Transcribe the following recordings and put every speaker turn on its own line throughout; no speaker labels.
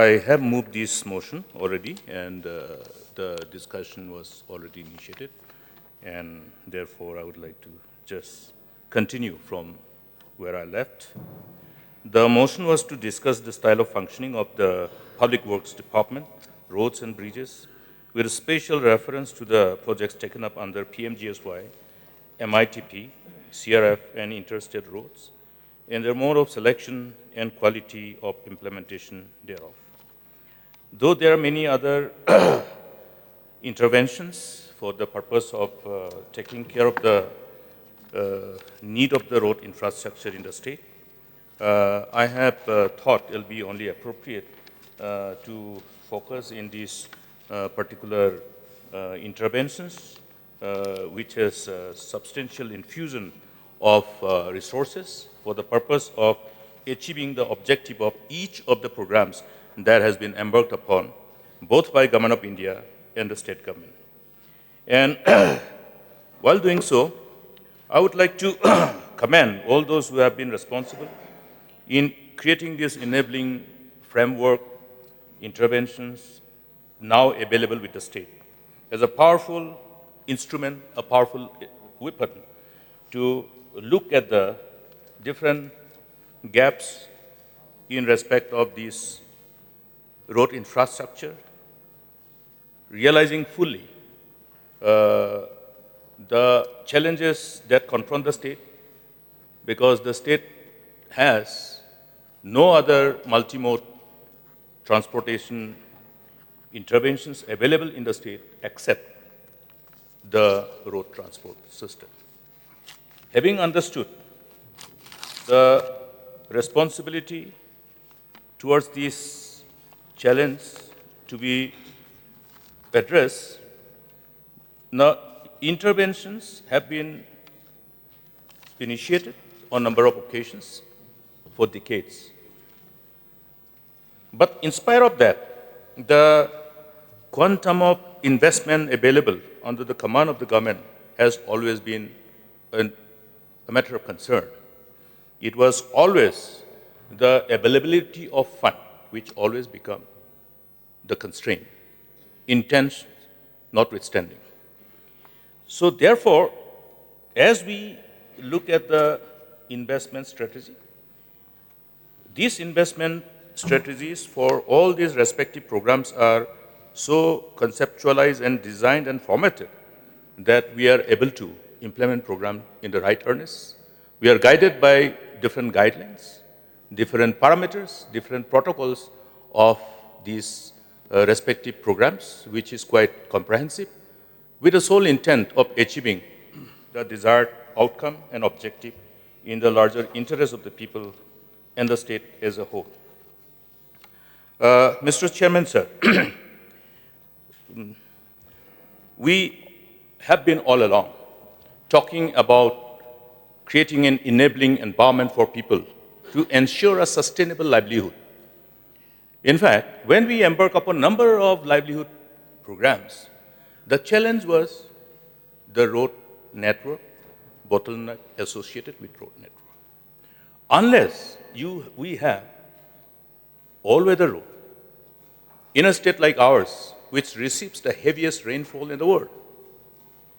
I have moved this motion already, and the discussion was already initiated, and therefore I would like to just continue from where I left. The motion was to discuss the style of functioning of the Public Works Department, roads and bridges, with a special reference to the projects taken up under PMGSY, MITP, CRF, and interstate roads, and their mode of selection and quality of implementation thereof. Though there are many other interventions for the purpose of taking care of the need of the road infrastructure in the state, I have thought it will be only appropriate to focus in these particular interventions, which has substantial infusion of resources for the purpose of achieving the objective of each of the programs that has been embarked upon, both by Government of India and the state government. And while doing so, I would like to commend all those who have been responsible in creating this enabling framework interventions now available with the state as a powerful instrument, a powerful weapon to look at the different gaps in respect of this road infrastructure, realizing fully the challenges that confront the state, because the state has no other multimode transportation interventions available in the state except the road transport system. Having understood the responsibility towards this challenge to be addressed, now interventions have been initiated on a number of occasions for decades. But in spite of that, the quantum of investment available under the command of the government has always been a matter of concern. It was always the availability of fund which always become the constraint, intention notwithstanding. So therefore, as we look at the investment strategy, these investment strategies for all these respective programs are so conceptualized and designed and formatted that we are able to implement program in the right earnest. We are guided by different guidelines, different parameters, different protocols of these respective programs, which is quite comprehensive, with the sole intent of achieving the desired outcome and objective in the larger interest of the people and the state as a whole. Mr. Chairman, sir, we have been all along talking about creating an enabling environment for people to ensure a sustainable livelihood. In fact, when we embark upon a number of livelihood programs, the challenge was the road network, bottleneck associated with road network. Unless we have all-weather road in a state like ours, which receives the heaviest rainfall in the world,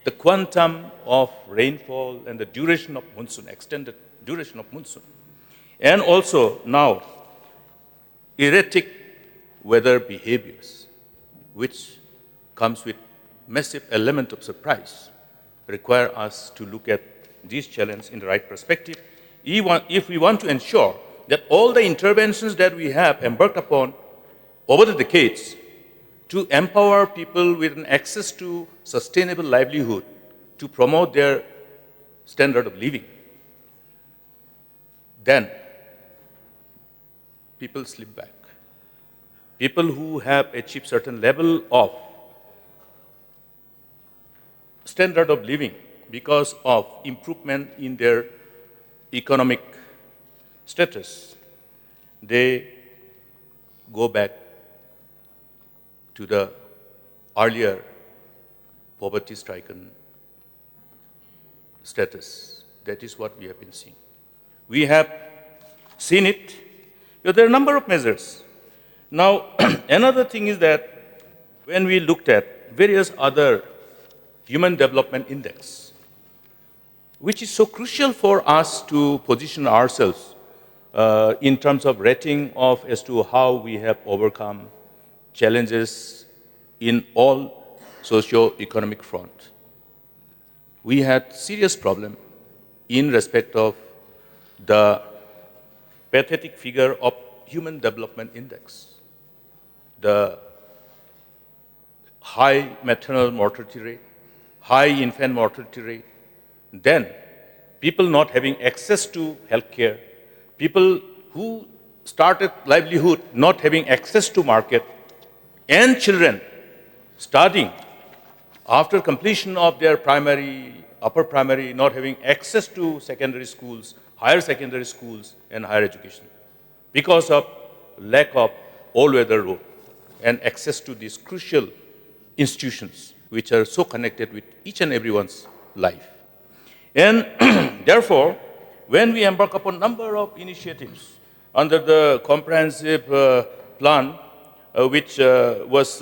the quantum of rainfall and the duration of monsoon, extended duration of monsoon, and also now erratic weather behaviors, which comes with massive element of surprise, require us to look at these challenges in the right perspective if we want to ensure that all the interventions that we have embarked upon over the decades to empower people with an access to sustainable livelihood, to promote their standard of living, then people slip back. People who have achieved certain level of standard of living because of improvement in their economic status, they go back to the earlier poverty-stricken status. That is what we have been seeing. We have seen it. There are a number of measures Now, another thing is that when we looked at various other human development index, which is so crucial for us to position ourselves in terms of rating of as to how we have overcome challenges in all socio-economic front. We had serious problem in respect of the pathetic figure of human development index, the high maternal mortality rate, high infant mortality rate, then people not having access to healthcare, people who started livelihood not having access to market, and children studying after completion of their primary, upper primary, not having access to secondary schools, higher secondary schools, and higher education because of lack of all-weather road and access to these crucial institutions which are so connected with each and everyone's life. And therefore, when we embark upon a number of initiatives under the comprehensive plan, which was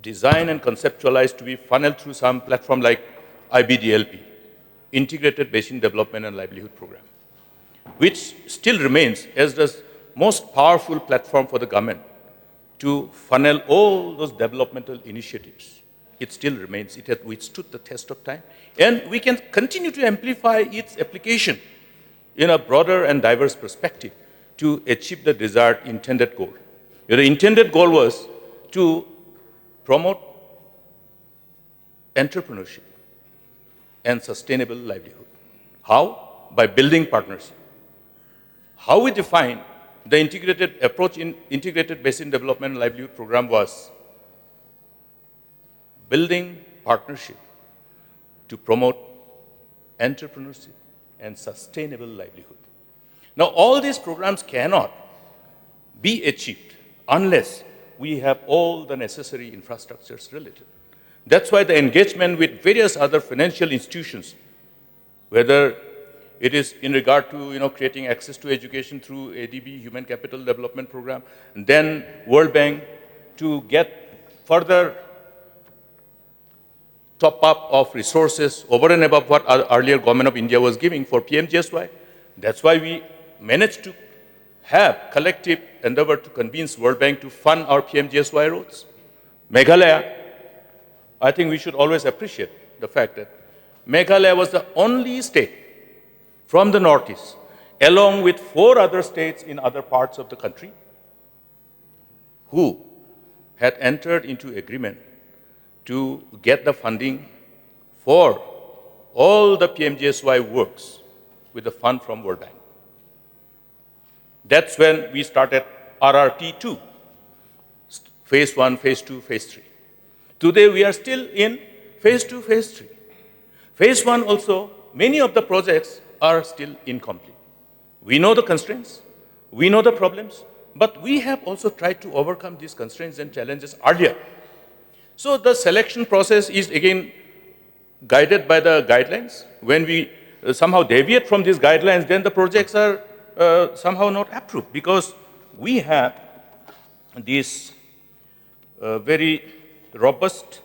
designed and conceptualized to be funneled through some platform like IBDLP, Integrated Basin Development and Livelihood Program, which still remains as the most powerful platform for the government to funnel all those developmental initiatives. It still remains. It has withstood the test of time. And we can continue to amplify its application in a broader and diverse perspective to achieve the desired intended goal. The intended goal was to promote entrepreneurship and sustainable livelihood. How? By building partnership. How we define the integrated approach in Integrated Basin Development and Livelihood Program was building partnership to promote entrepreneurship and sustainable livelihood. Now, all these programs cannot be achieved unless we have all the necessary infrastructures related. That's why the engagement with various other financial institutions, whether it is in regard to creating access to education through ADB, Human Capital Development Program, and then World Bank to get further top up of resources over and above what our earlier government of India was giving for PMGSY. That's why we managed to have collective endeavor to convince World Bank to fund our PMGSY roads. Meghalaya, I think we should always appreciate the fact that Meghalaya was the only state from the Northeast, along with 4 other states in other parts of the country, who had entered into agreement to get the funding for all the PMGSY works with the fund from World Bank. That's when we started RRT2, phase 1, phase 2, phase 3. Today we are still in phase 2, phase 3. Phase 1 also, many of the projects are still incomplete. We know the constraints, we know the problems, but we have also tried to overcome these constraints and challenges earlier. So the selection process is again guided by the guidelines. When we somehow deviate from these guidelines, then the projects are somehow not approved, because we have these very robust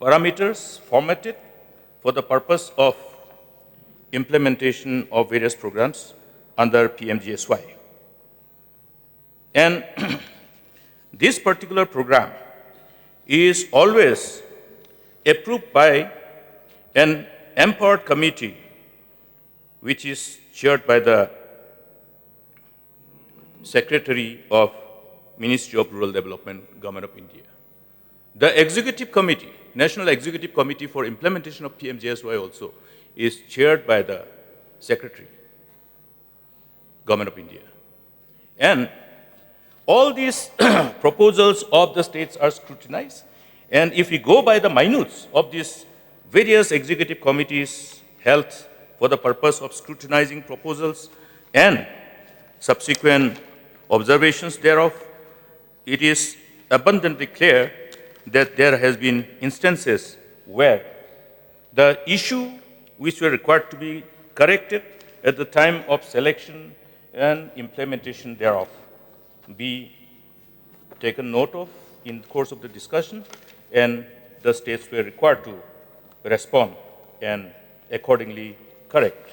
parameters formatted for the purpose of implementation of various programs under PMGSY. And this particular program is always approved by an empowered committee, which is chaired by the Secretary of Ministry of Rural Development, Government of India. The Executive Committee, National Executive Committee for Implementation of PMGSY also is chaired by the Secretary, Government of India. And all these proposals of the states are scrutinized. And if we go by the minutes of these various executive committees held for the purpose of scrutinizing proposals and subsequent observations thereof, it is abundantly clear that there has been instances where the issue which were required to be corrected at the time of selection and implementation thereof be taken note of in the course of the discussion, and the states were required to respond and accordingly correct.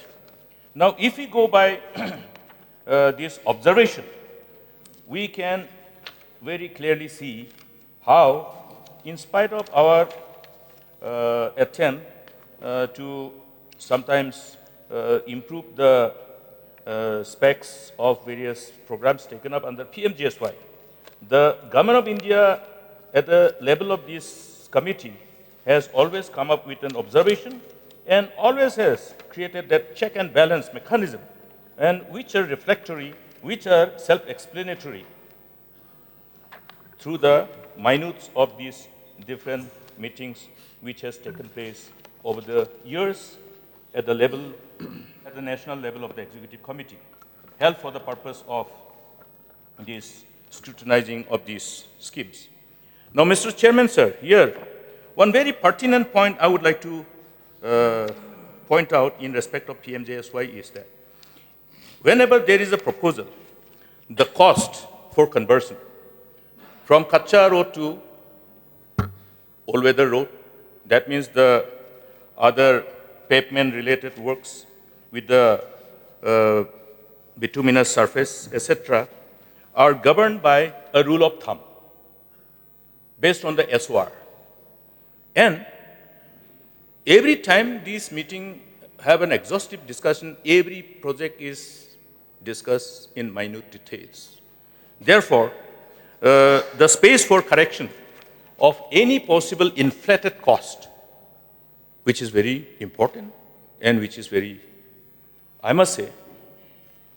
Now, if we go by this observation, we can very clearly see how, in spite of our attempt to sometimes improve the specs of various programs taken up under PMGSY, the Government of India at the level of this committee has always come up with an observation and always has created that check and balance mechanism, and which are reflectory, which are self-explanatory through the minutes of these different meetings which has taken place over the years at the level, at the national level of the executive committee, held for the purpose of this scrutinizing of these schemes. Now, Mr. Chairman, sir, here, one very pertinent point I would like to point out in respect of PMGSY is that whenever there is a proposal, the cost for conversion from Kacha Road to all-weather road, that means the other pavement-related works with the bituminous surface, etc., are governed by a rule of thumb based on the SOR. And every time this meeting have an exhaustive discussion, every project is discussed in minute details. Therefore, the space for correction of any possible inflated cost, which is very important and which is very, I must say,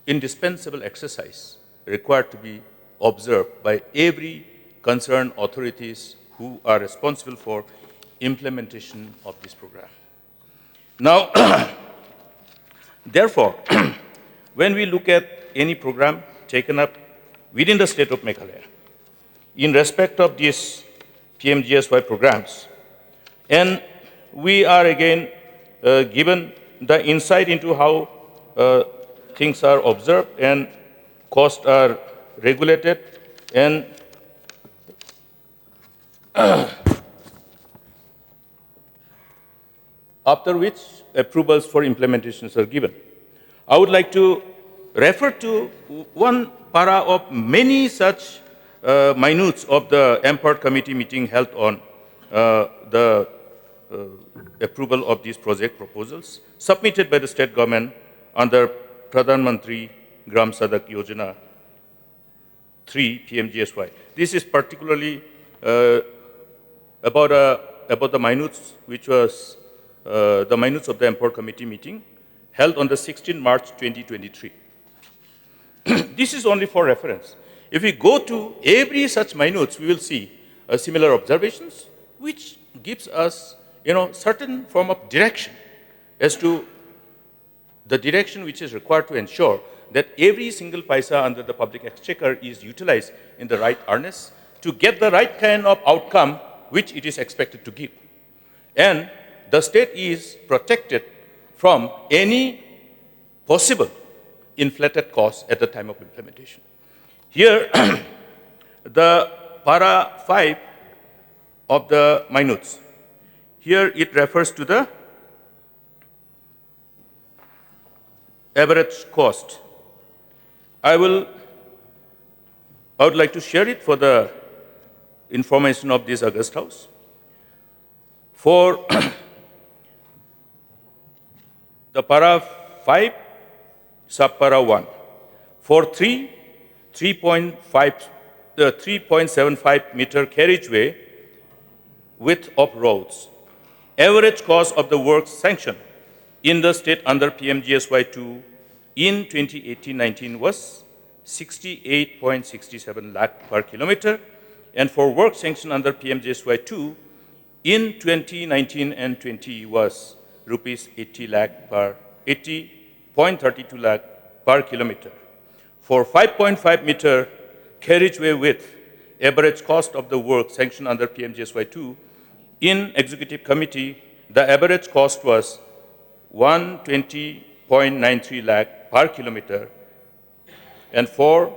indispensable exercise required to be observed by every concerned authorities who are responsible for implementation of this program. Now, therefore, when we look at any program taken up within the state of Meghalaya, in respect of these PMGSY programs, and we are again given the insight into how things are observed and costs are regulated, and after which approvals for implementations are given. I would like to refer to one para of many such minutes of the empowered committee meeting held on the approval of these project proposals submitted by the state government under Pradhan Mantri Gram Sadak Yojana 3 PMGSY. This is particularly about the minutes, which was the minutes of the empowered committee meeting held on the 16th March 2023. This is only for reference. If we go to every such minutes, we will see similar observations, which gives us, certain form of direction as to the direction which is required to ensure that every single paisa under the public exchequer is utilized in the right earnest to get the right kind of outcome which it is expected to give. And the state is protected from any possible inflated costs at the time of implementation. Here, the para 5 of the minutes, here it refers to the average cost. I would like to share it for the information of this August House. For the para 5, subpara 1, for 3.75 meter carriageway width of roads, average cost of the work sanctioned in the state under PMGSY 2 in 2018-19 was 68.67 lakh per kilometer, and for work sanctioned under PMGSY 2 in 2019 and 20 was rupees 80.32 lakh per kilometer. For 5.5 meter carriageway width, average cost of the work sanctioned under PMGSY 2 in executive committee, the average cost was 120.93 lakh per kilometer, and for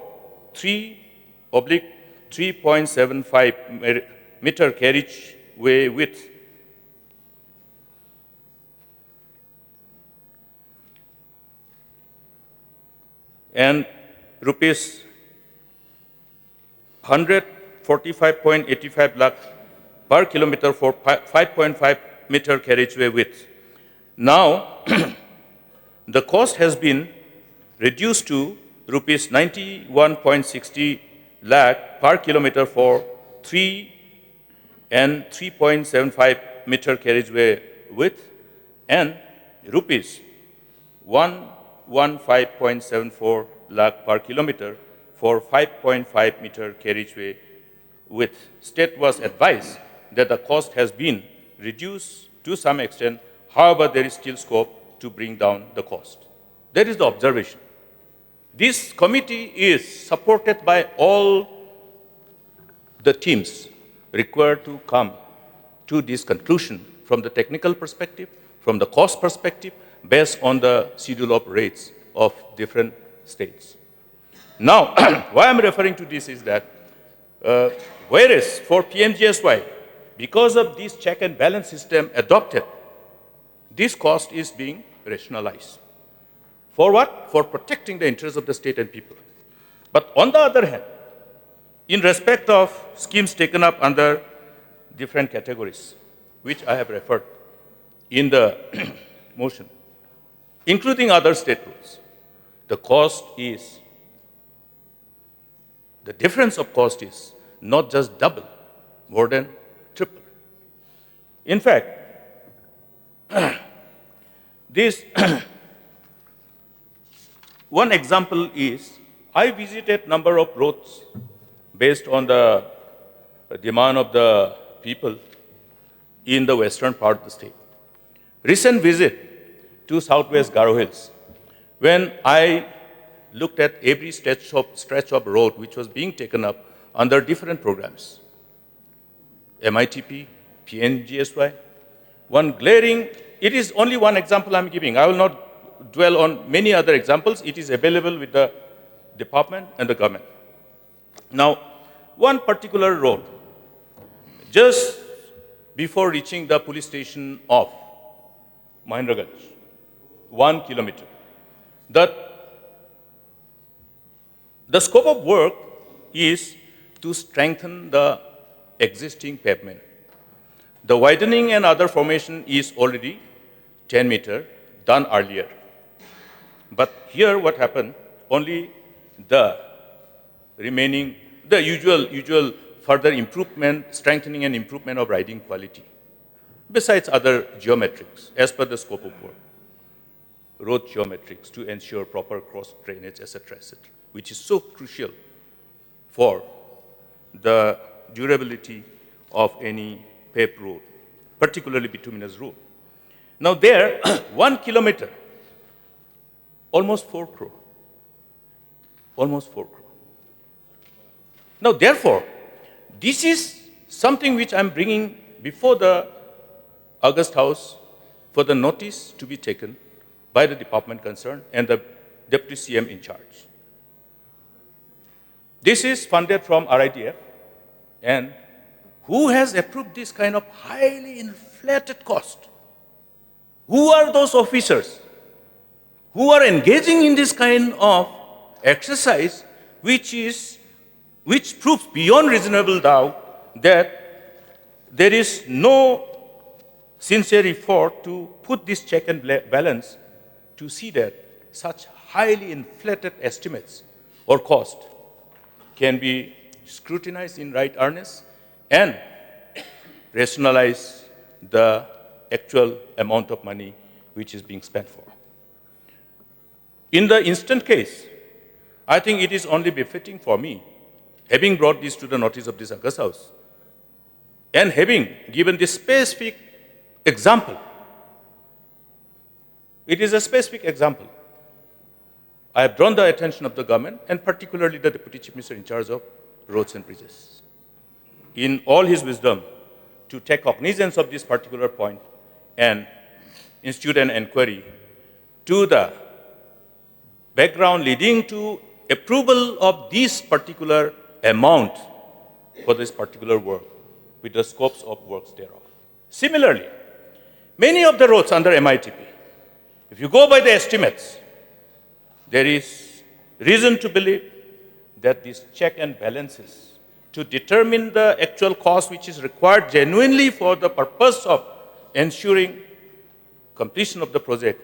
oblique 3.75 meter carriageway width. And rupees 145.85 lakh per kilometer for 5.5 meter carriageway width. Now, the cost has been reduced to rupees 91.60 lakh per kilometer for 3 and 3.75 meter carriageway width and rupees 115.74 lakh per kilometer for 5.5 meter carriageway width. State was advised that the cost has been reduced to some extent. However, there is still scope to bring down the cost. That is the observation. This committee is supported by all the teams required to come to this conclusion from the technical perspective, from the cost perspective, based on the schedule of rates of different states. Now, why I'm referring to this is that whereas for PMGSY, because of this check and balance system adopted, this cost is being rationalized. For what? For protecting the interests of the state and people. But on the other hand, in respect of schemes taken up under different categories, which I have referred in the motion, including other state rules, the cost is, the difference of cost is not just double, more than triple. In fact, this one example is, I visited number of roads based on the demand of the people in the western part of the state. Recent visit to Southwest Garo Hills, when I looked at every stretch of road which was being taken up under different programs, MITP, PMGSY, one glaring, it is only one example I'm giving. I will not dwell on many other examples. It is available with the department and the government. Now, one particular road, just before reaching the police station of Mahendraganj, 1 kilometer, the scope of work is to strengthen the existing pavement. The widening and other formation is already 10 meter done earlier. But here what happened, only the remaining, the usual further improvement, strengthening and improvement of riding quality, besides other geometrics as per the scope of work, road geometrics to ensure proper cross drainage, etc., which is so crucial for the durability of any paved road, particularly bituminous road. Now there, 1 kilometer, almost 4 crore. Almost 4 crore. Now therefore, this is something which I'm bringing before the August House for the notice to be taken by the department concerned and the Deputy CM in charge. This is funded from RIDF, and who has approved this kind of highly inflated cost? Who are those officers who are engaging in this kind of exercise, which proves beyond reasonable doubt that there is no sincere effort to put this check and balance to see that such highly inflated estimates or cost can be scrutinized in right earnest and rationalize the actual amount of money which is being spent for. In the instant case, I think it is only befitting for me, having brought this to the notice of this August House, and having given this specific example. It is a specific example. I have drawn the attention of the government, and particularly the Deputy Chief Minister in charge of roads and bridges, in all his wisdom, to take cognizance of this particular point and institute an inquiry to the background leading to approval of this particular amount for this particular work with the scopes of works thereof. Similarly, many of the roads under MITP, if you go by the estimates, there is reason to believe that these check and balances to determine the actual cost which is required genuinely for the purpose of ensuring completion of the project,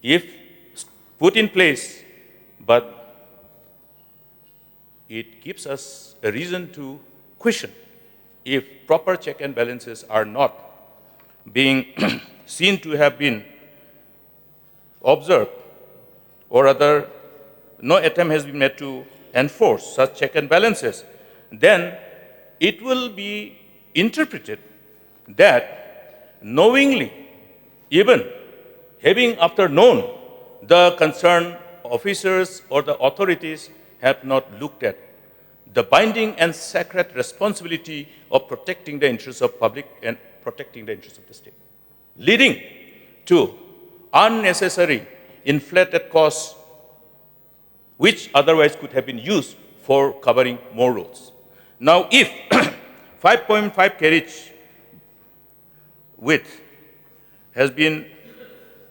if put in place, but it gives us a reason to question if proper check and balances are not being seen to have been observed, or rather no attempt has been made to enforce such check and balances, then it will be interpreted that knowingly, even having after known, the concerned officers or the authorities have not looked at the binding and sacred responsibility of protecting the interests of public and protecting the interests of the state, leading to unnecessary inflated costs which otherwise could have been used for covering more roads. Now, if 5.5 carriage width has been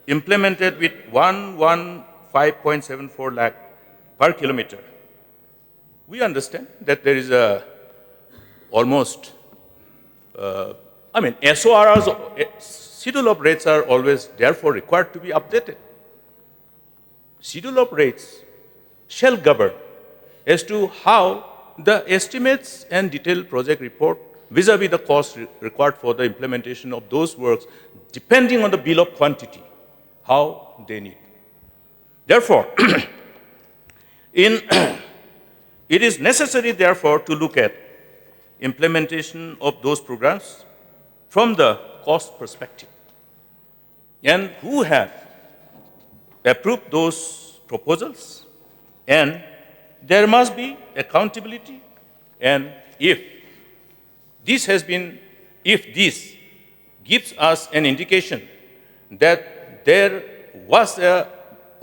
implemented with 115.74 lakh per kilometer, we understand that there is a almost, SORs, schedule of rates are always therefore required to be updated. Schedule of rates shall govern as to how the estimates and detailed project report vis-a-vis the cost required for the implementation of those works, depending on the bill of quantity, how they need. Therefore, it is necessary, therefore, to look at implementation of those programs from the cost perspective. And who have approved those proposals? And there must be accountability. And if this gives us an indication that there was a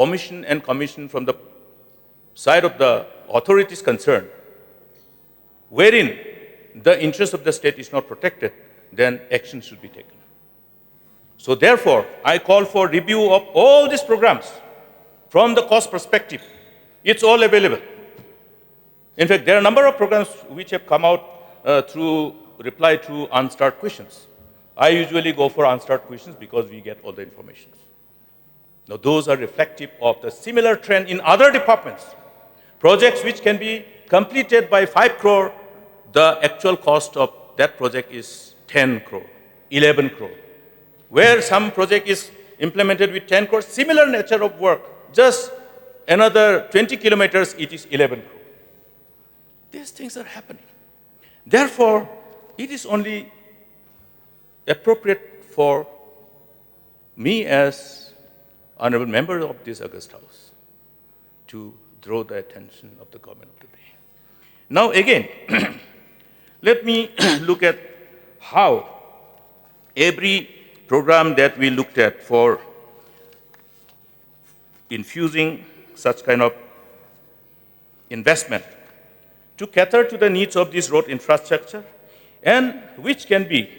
omission and commission from the side of the authorities concerned, wherein the interest of the state is not protected, then action should be taken. So therefore, I call for review of all these programs from the cost perspective. It's all available. In fact, there are a number of programs which have come out through reply to unstarred questions. I usually go for unstarred questions because we get all the information. Now, those are reflective of the similar trend in other departments. Projects which can be completed by 5 crore, the actual cost of that project is 10 crore, 11 crore. Where some project is implemented with 10 crore, similar nature of work, just another 20 kilometers, it is 11 crore. These things are happening. Therefore, it is only appropriate for me as honorable member of this august house to draw the attention of the government of the day. Now again, let me look at how every program that we looked at for infusing such kind of investment to cater to the needs of this road infrastructure, and which can be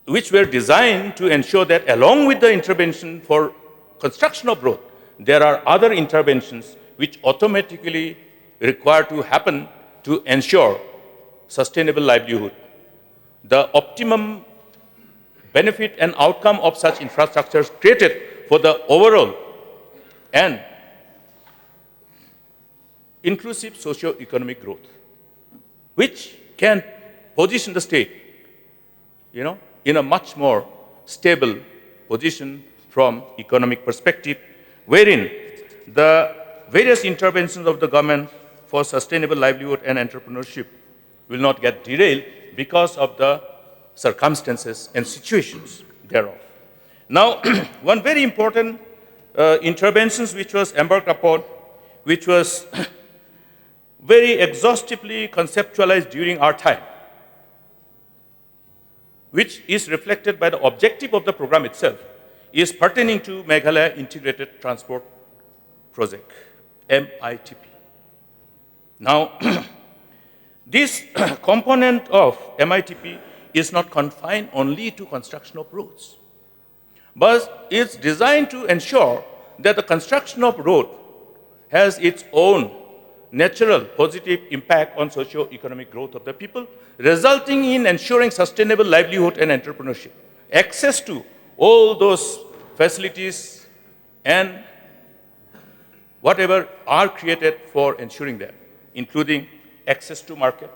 which were designed to ensure that along with the intervention for construction of road, there are other interventions which automatically require to happen to ensure sustainable livelihood. The optimum benefit and outcome of such infrastructures created for the overall and inclusive socio-economic growth, which can position the state, in a much more stable position from economic perspective, wherein the various interventions of the government for sustainable livelihood and entrepreneurship will not get derailed because of the circumstances and situations thereof. Now, one very important interventions which was embarked upon, which was very exhaustively conceptualized during our time, which is reflected by the objective of the program itself, is pertaining to Meghalaya Integrated Transport Project, MITP. Now, this component of MITP is not confined only to construction of roads, but it's designed to ensure that the construction of road has its own natural positive impact on socio-economic growth of the people, resulting in ensuring sustainable livelihood and entrepreneurship, access to all those facilities and whatever are created for ensuring that, including access to market,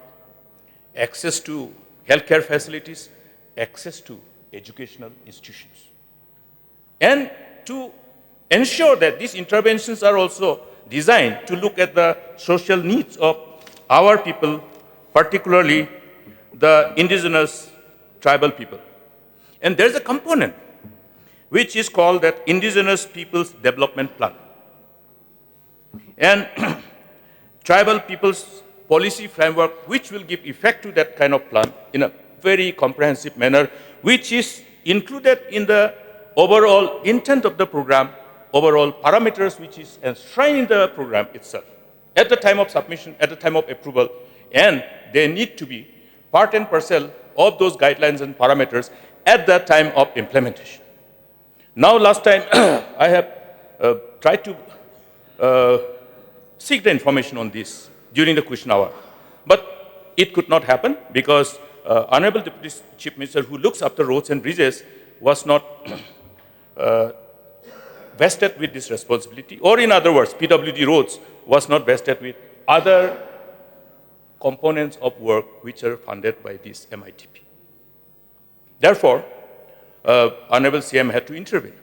access to healthcare facilities, access to educational institutions. And to ensure that these interventions are also designed to look at the social needs of our people, particularly the indigenous tribal people. And there's a component which is called that Indigenous Peoples Development Plan. And tribal peoples policy framework, which will give effect to that kind of plan in a very comprehensive manner, which is included in the overall intent of the program, overall parameters which is enshrined in the program itself, at the time of submission, at the time of approval, and they need to be part and parcel of those guidelines and parameters at the time of implementation. Now, last time I have tried to seek the information on this during the question hour, but it could not happen because Honorable Deputy Chief Minister, who looks after roads and bridges, was not vested with this responsibility, or in other words, PWD roads was not vested with other components of work which are funded by this MITP. Therefore, Honorable CM had to intervene.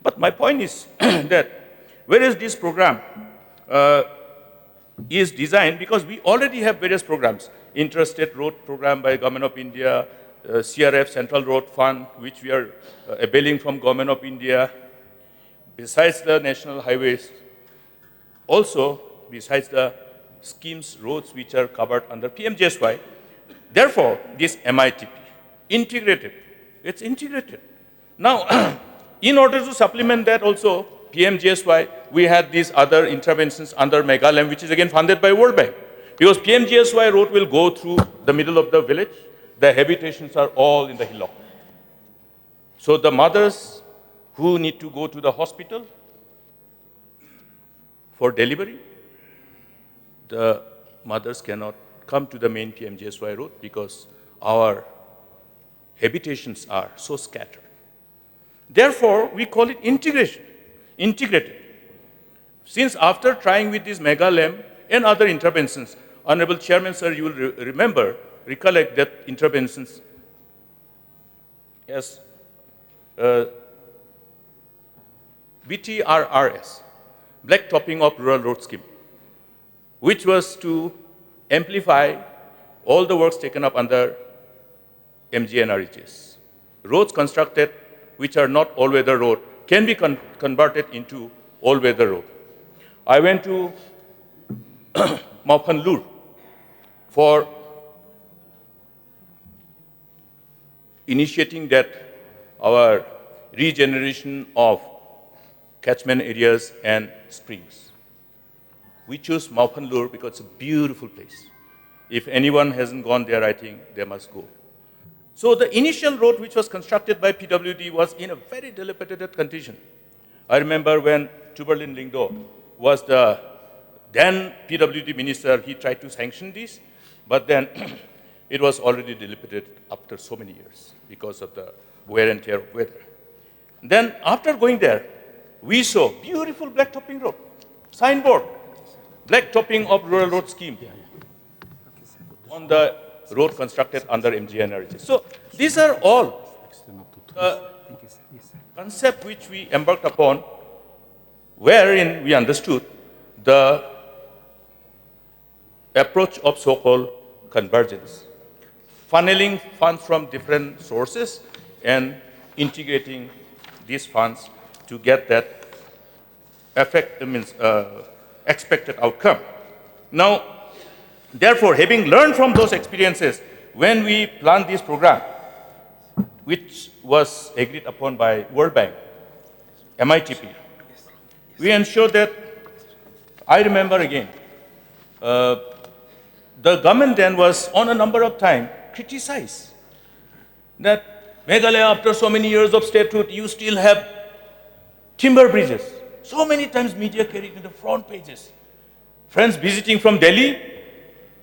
But my point is that whereas this program is designed, because we already have various programs, Interstate Road Program by Government of India, CRF, Central Road Fund, which we are availing from Government of India, besides the national highways, also besides the schemes, roads which are covered under PMGSY. Therefore, this MITP, integrated, it's integrated. Now, in order to supplement that also, PMGSY, we had these other interventions under Meghalaya, which is again funded by World Bank. Because PMGSY road will go through the middle of the village, the habitations are all in the hillock. So the mothers who need to go to the hospital for delivery, the mothers cannot come to the main PMGSY road because our habitations are so scattered. Therefore, we call it integration, integrated. Since after trying with this Meghalaya and other interventions, Honorable Chairman, sir, you will recollect that interventions as BTRRS, Black Topping of Rural Road Scheme, which was to amplify all the works taken up under MGNREGs. Roads constructed which are not all-weather road can be converted into all-weather road. I went to Maupanlur for initiating that our regeneration of catchment areas and springs. We chose Maupanlur because it's a beautiful place. If anyone hasn't gone there, I think they must go. So the initial road which was constructed by PWD was in a very dilapidated condition. I remember when Tuberlin Lingdo was the then PWD minister, he tried to sanction this, but then it was already dilapidated after so many years because of the wear and tear of weather. Then after going there, we saw beautiful black topping road, signboard, black topping of rural road scheme on the road constructed under MGNRG. So these are all concepts which we embarked upon, wherein we understood the approach of so-called convergence, funneling funds from different sources and integrating these funds to get that expected outcome. Now, therefore, having learned from those experiences, when we planned this program, which was agreed upon by World Bank, MITP, we ensured that, I remember again, the government then was on a number of times criticized that Meghalaya, after so many years of statehood, you still have timber bridges. So many times media carried in the front pages. Friends visiting from Delhi,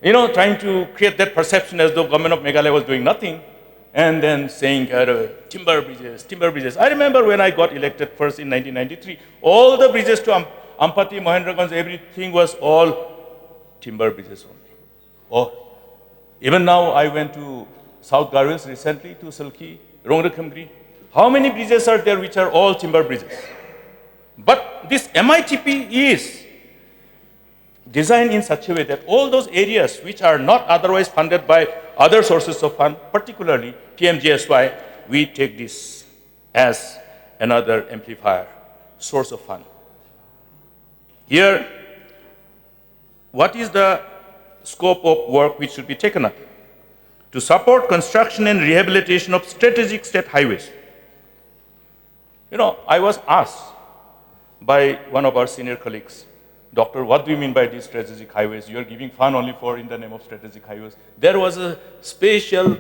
trying to create that perception as though government of Meghalaya was doing nothing, and then saying timber bridges, timber bridges. I remember when I got elected first in 1993, all the bridges to Ampati, Mahendraganj, everything was all timber bridges only. Oh, even now I went to South Garhwals recently, to Silki, Rongrakhamgri. How many bridges are there which are all timber bridges? But this MITP is designed in such a way that all those areas which are not otherwise funded by other sources of fund, particularly PMGSY, we take this as another amplifier, source of fund. Here, what is the scope of work which should be taken up? To support construction and rehabilitation of strategic state highways. I was asked by one of our senior colleagues, Doctor, what do you mean by these strategic highways? You are giving fund only for in the name of strategic highways. There was a special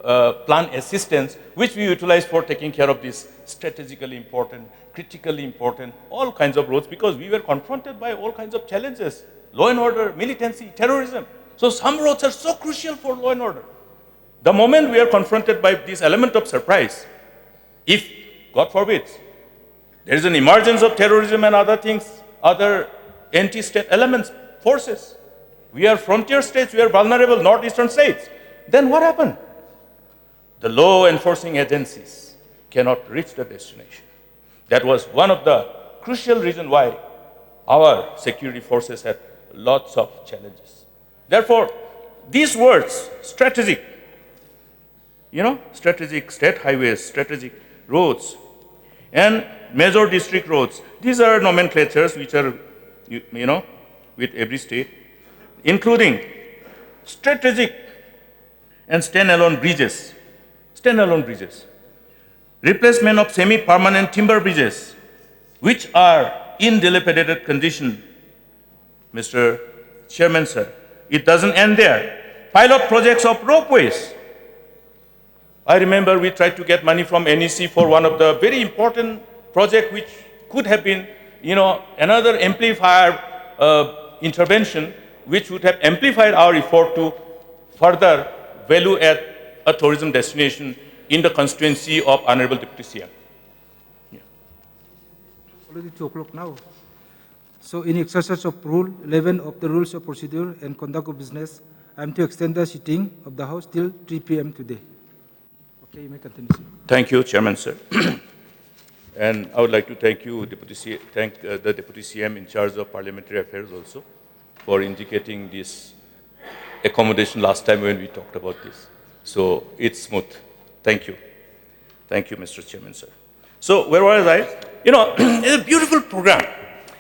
plan assistance which we utilized for taking care of these strategically important, critically important, all kinds of roads, because we were confronted by all kinds of challenges, law and order, militancy, terrorism. So some roads are so crucial for law and order. The moment we are confronted by this element of surprise, if, God forbid, there is an emergence of terrorism and other things, other anti-state elements, forces, we are frontier states, we are vulnerable northeastern states, then what happened? The law enforcing agencies cannot reach the destination. That was one of the crucial reasons why our security forces had lots of challenges. Therefore, these words, strategic, strategic state highways, strategic roads, and major district roads, these are nomenclatures which are, with every state, including strategic and standalone bridges, replacement of semi-permanent timber bridges, which are in dilapidated condition. Mr. Chairman, sir, it doesn't end there. Pilot projects of ropeways. I remember we tried to get money from NEC for one of the very important project which could have been, another amplifier intervention which would have amplified our effort to further value add a tourism destination in the constituency of Honorable Deputy CM.
Already 2 o'clock now. So in exercise of Rule 11 of the Rules of Procedure and Conduct of Business, I am to extend the sitting of the House till 3 p.m. today. Okay, you may continue, sir.
Thank you, Chairman, sir. And I would like to thank you, thank the Deputy CM in charge of Parliamentary Affairs also for indicating this accommodation last time when we talked about this. So it's smooth. Thank you. Thank you, Mr. Chairman, sir. So where was I? It's a beautiful program.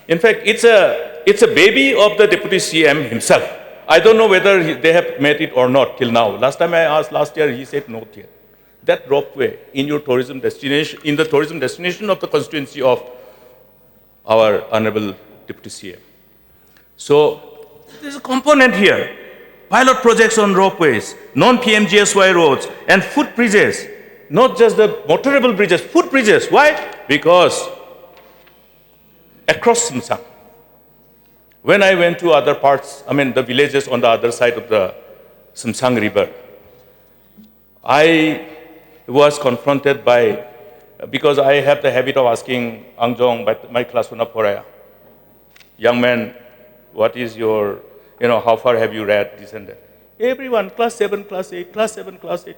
In fact, it's a baby of the Deputy CM himself. I don't know whether they have met it or not till now. Last time I asked last year, he said not yet. That ropeway in your tourism destination, in the tourism destination of the constituency of our Honorable Deputy CM. So there's a component here. Pilot projects on ropeways, non-PMGSY roads, and footbridges. Not just the motorable bridges, footbridges. Why? Because across Samsang, when I went to other parts, the villages on the other side of the Samsang River, I was confronted by, because I have the habit of asking Angjong, my class 1 Poraya, young man, what is your, how far have you read, this and that. Everyone, class 7, class 8, class 7, class 8.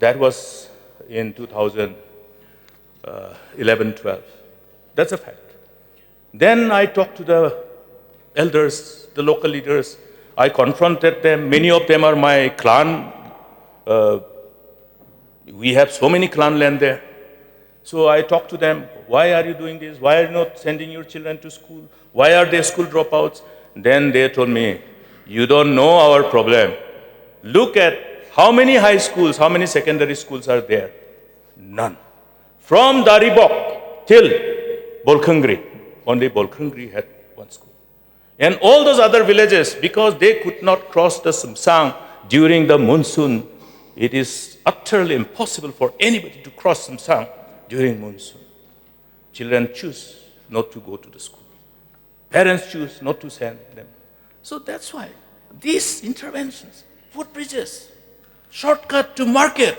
That was in 2011-12. That's a fact. Then I talked to the elders, the local leaders. I confronted them. Many of them are my clan. We have so many clan land there. So I talked to them. Why are you doing this? Why are you not sending your children to school? Why are they school dropouts? Then they told me, you don't know our problem. Look at how many high schools, how many secondary schools are there? None. From Daribok till Bolkhangri, only Bolkhangri had one school. And all those other villages, because they could not cross the Sumsang during the monsoon, it is utterly impossible for anybody to cross Sumsang during monsoon. Children choose not to go to the school. Parents choose not to send them. So that's why these interventions, footbridges, shortcut to market,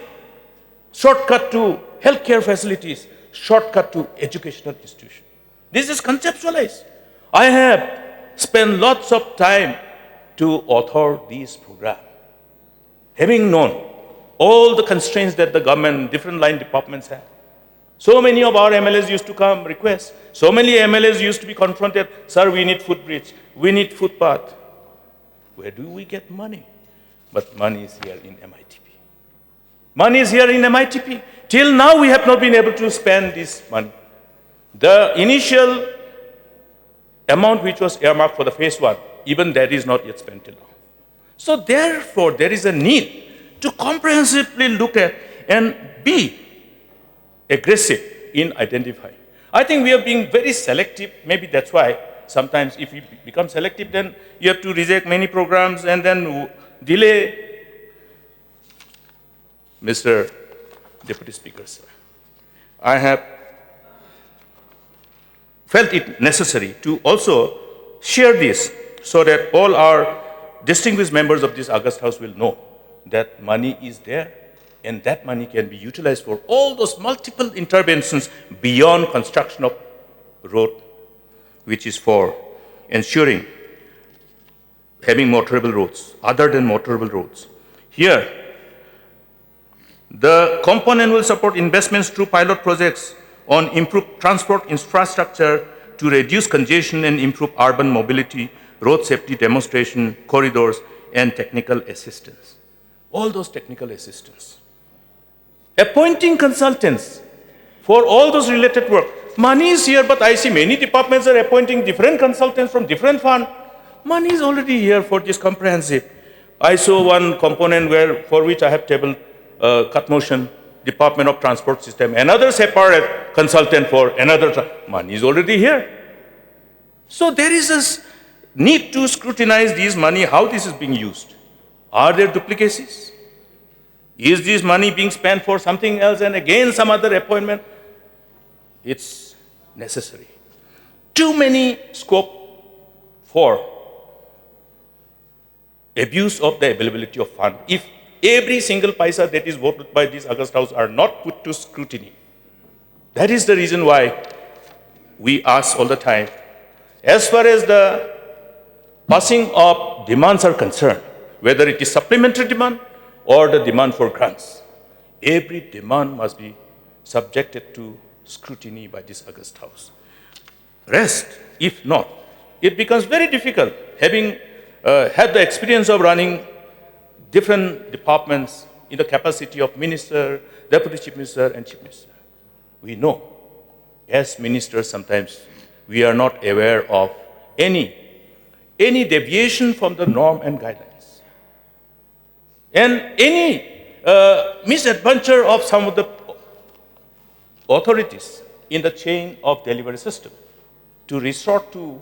shortcut to healthcare facilities, shortcut to educational institutions. This is conceptualized. I have spent lots of time to author these programs, having known all the constraints that the government, different line departments have. So many of our MLAs used to come request. So many MLAs used to be confronted, sir, we need footbridge, we need footpath. Where do we get money? But money is here in MITP. Money is here in MITP. Till now, we have not been able to spend this money. The initial amount which was earmarked for the phase 1, even that is not yet spent till now. So therefore, there is a need to comprehensively look at and be aggressive in identifying. I think we are being very selective. Maybe that's why sometimes if you become selective, then you have to reject many programs and then delay. Mr. Deputy Speaker, sir, I have felt it necessary to also share this so that all our distinguished members of this August House will know that money is there and that money can be utilized for all those multiple interventions beyond construction of road, which is for ensuring having motorable roads, other than motorable roads. Here, the component will support investments through pilot projects on improved transport infrastructure to reduce congestion and improve urban mobility, road safety demonstration, corridors, and technical assistance. All those technical assistance. Appointing consultants for all those related work. Money is here, but I see many departments are appointing different consultants from different funds. Money is already here for this comprehensive. I saw one component for which I have tabled cut motion, Department of Transport System, another separate consultant for another. Money is already here. So there is a need to scrutinize this money, how this is being used. Are there duplicacies? Is this money being spent for something else and again some other appointment? It's necessary. Too many scope for abuse of the availability of fund. If every single paisa that is voted by this August House are not put to scrutiny. That is the reason why we ask all the time, as far as the passing of demands are concerned, whether it is supplementary demand or the demand for grants, every demand must be subjected to scrutiny by this August House. Rest, if not, it becomes very difficult, having had the experience of running different departments in the capacity of minister, deputy chief minister, and chief minister. We know, as ministers, sometimes we are not aware of any deviation from the norm and guidelines. And any misadventure of some of the authorities in the chain of delivery system to resort to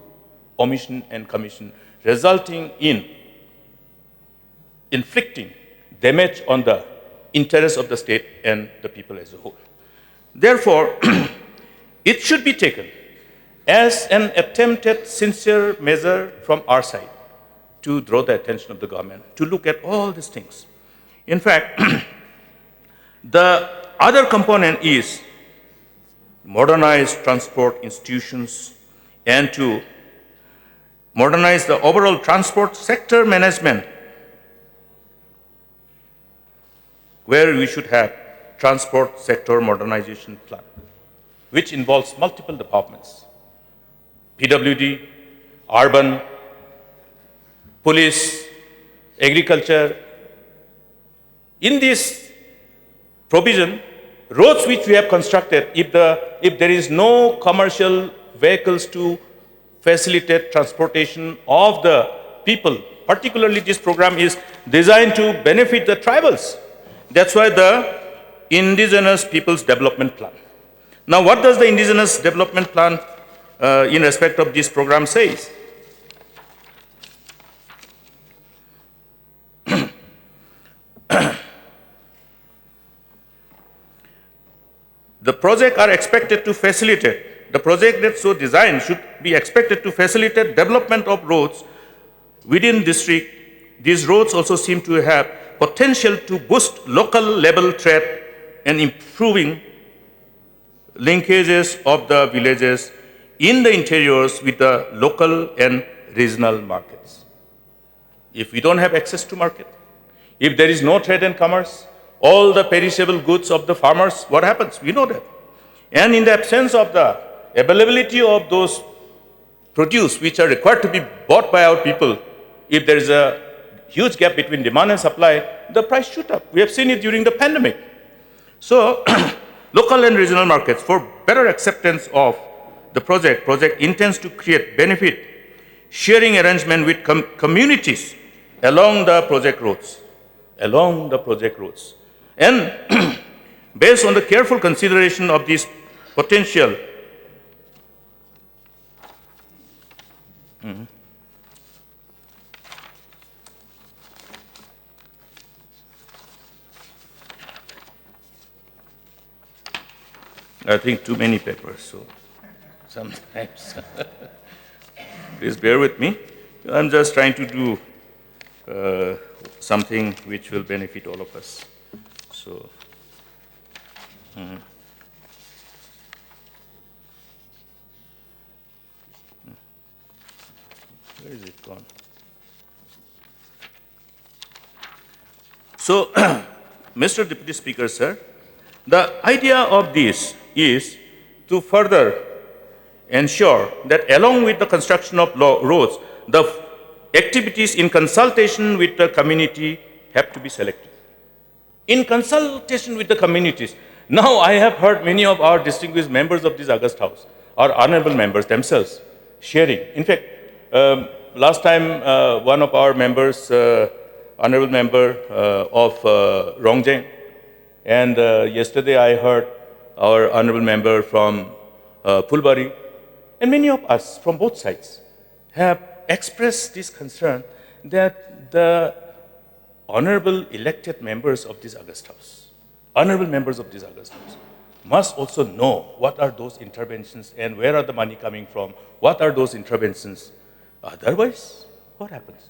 omission and commission, resulting in inflicting damage on the interests of the state and the people as a whole. Therefore, it should be taken as an attempted sincere measure from our side to draw the attention of the government to look at all these things. In fact, the other component is modernize transport institutions and to modernize the overall transport sector management, where we should have transport sector modernization plan, which involves multiple departments, PWD, urban, police, agriculture. In this provision, roads which we have constructed, if there is no commercial vehicles to facilitate transportation of the people, particularly this program is designed to benefit the tribals. That's why the Indigenous Peoples Development Plan. Now, what does the Indigenous Development Plan in respect of this program says? The project are expected to facilitate, the project that's so designed should be expected to facilitate development of roads within district. These roads also seem to have potential to boost local level trade and improving linkages of the villages in the interiors with the local and regional markets. If we don't have access to market, if there is no trade and commerce, all the perishable goods of the farmers, what happens? We know that. And in the absence of the availability of those produce which are required to be bought by our people, if there is a huge gap between demand and supply, the price shoot up. We have seen it during the pandemic. So, local and regional markets, for better acceptance of the project intends to create benefit sharing arrangement with communities along the project roads. And based on the careful consideration of this potential, I think too many papers, so sometimes, please bear with me. I'm just trying to do something which will benefit all of us. So, where is it gone? So, Mr. Deputy Speaker, sir, the idea of this is to further ensure that along with the construction of roads, the activities in consultation with the community have to be selected. In consultation with the communities. Now I have heard many of our distinguished members of this August House, our honorable members themselves, sharing. In fact, last time one of our members, honorable member of Rongjeng, and yesterday I heard our honorable member from Pulbari, and many of us from both sides have expressed this concern that the honorable elected members of this August House, must also know what are those interventions and where are the money coming from, what are those interventions. Otherwise, what happens?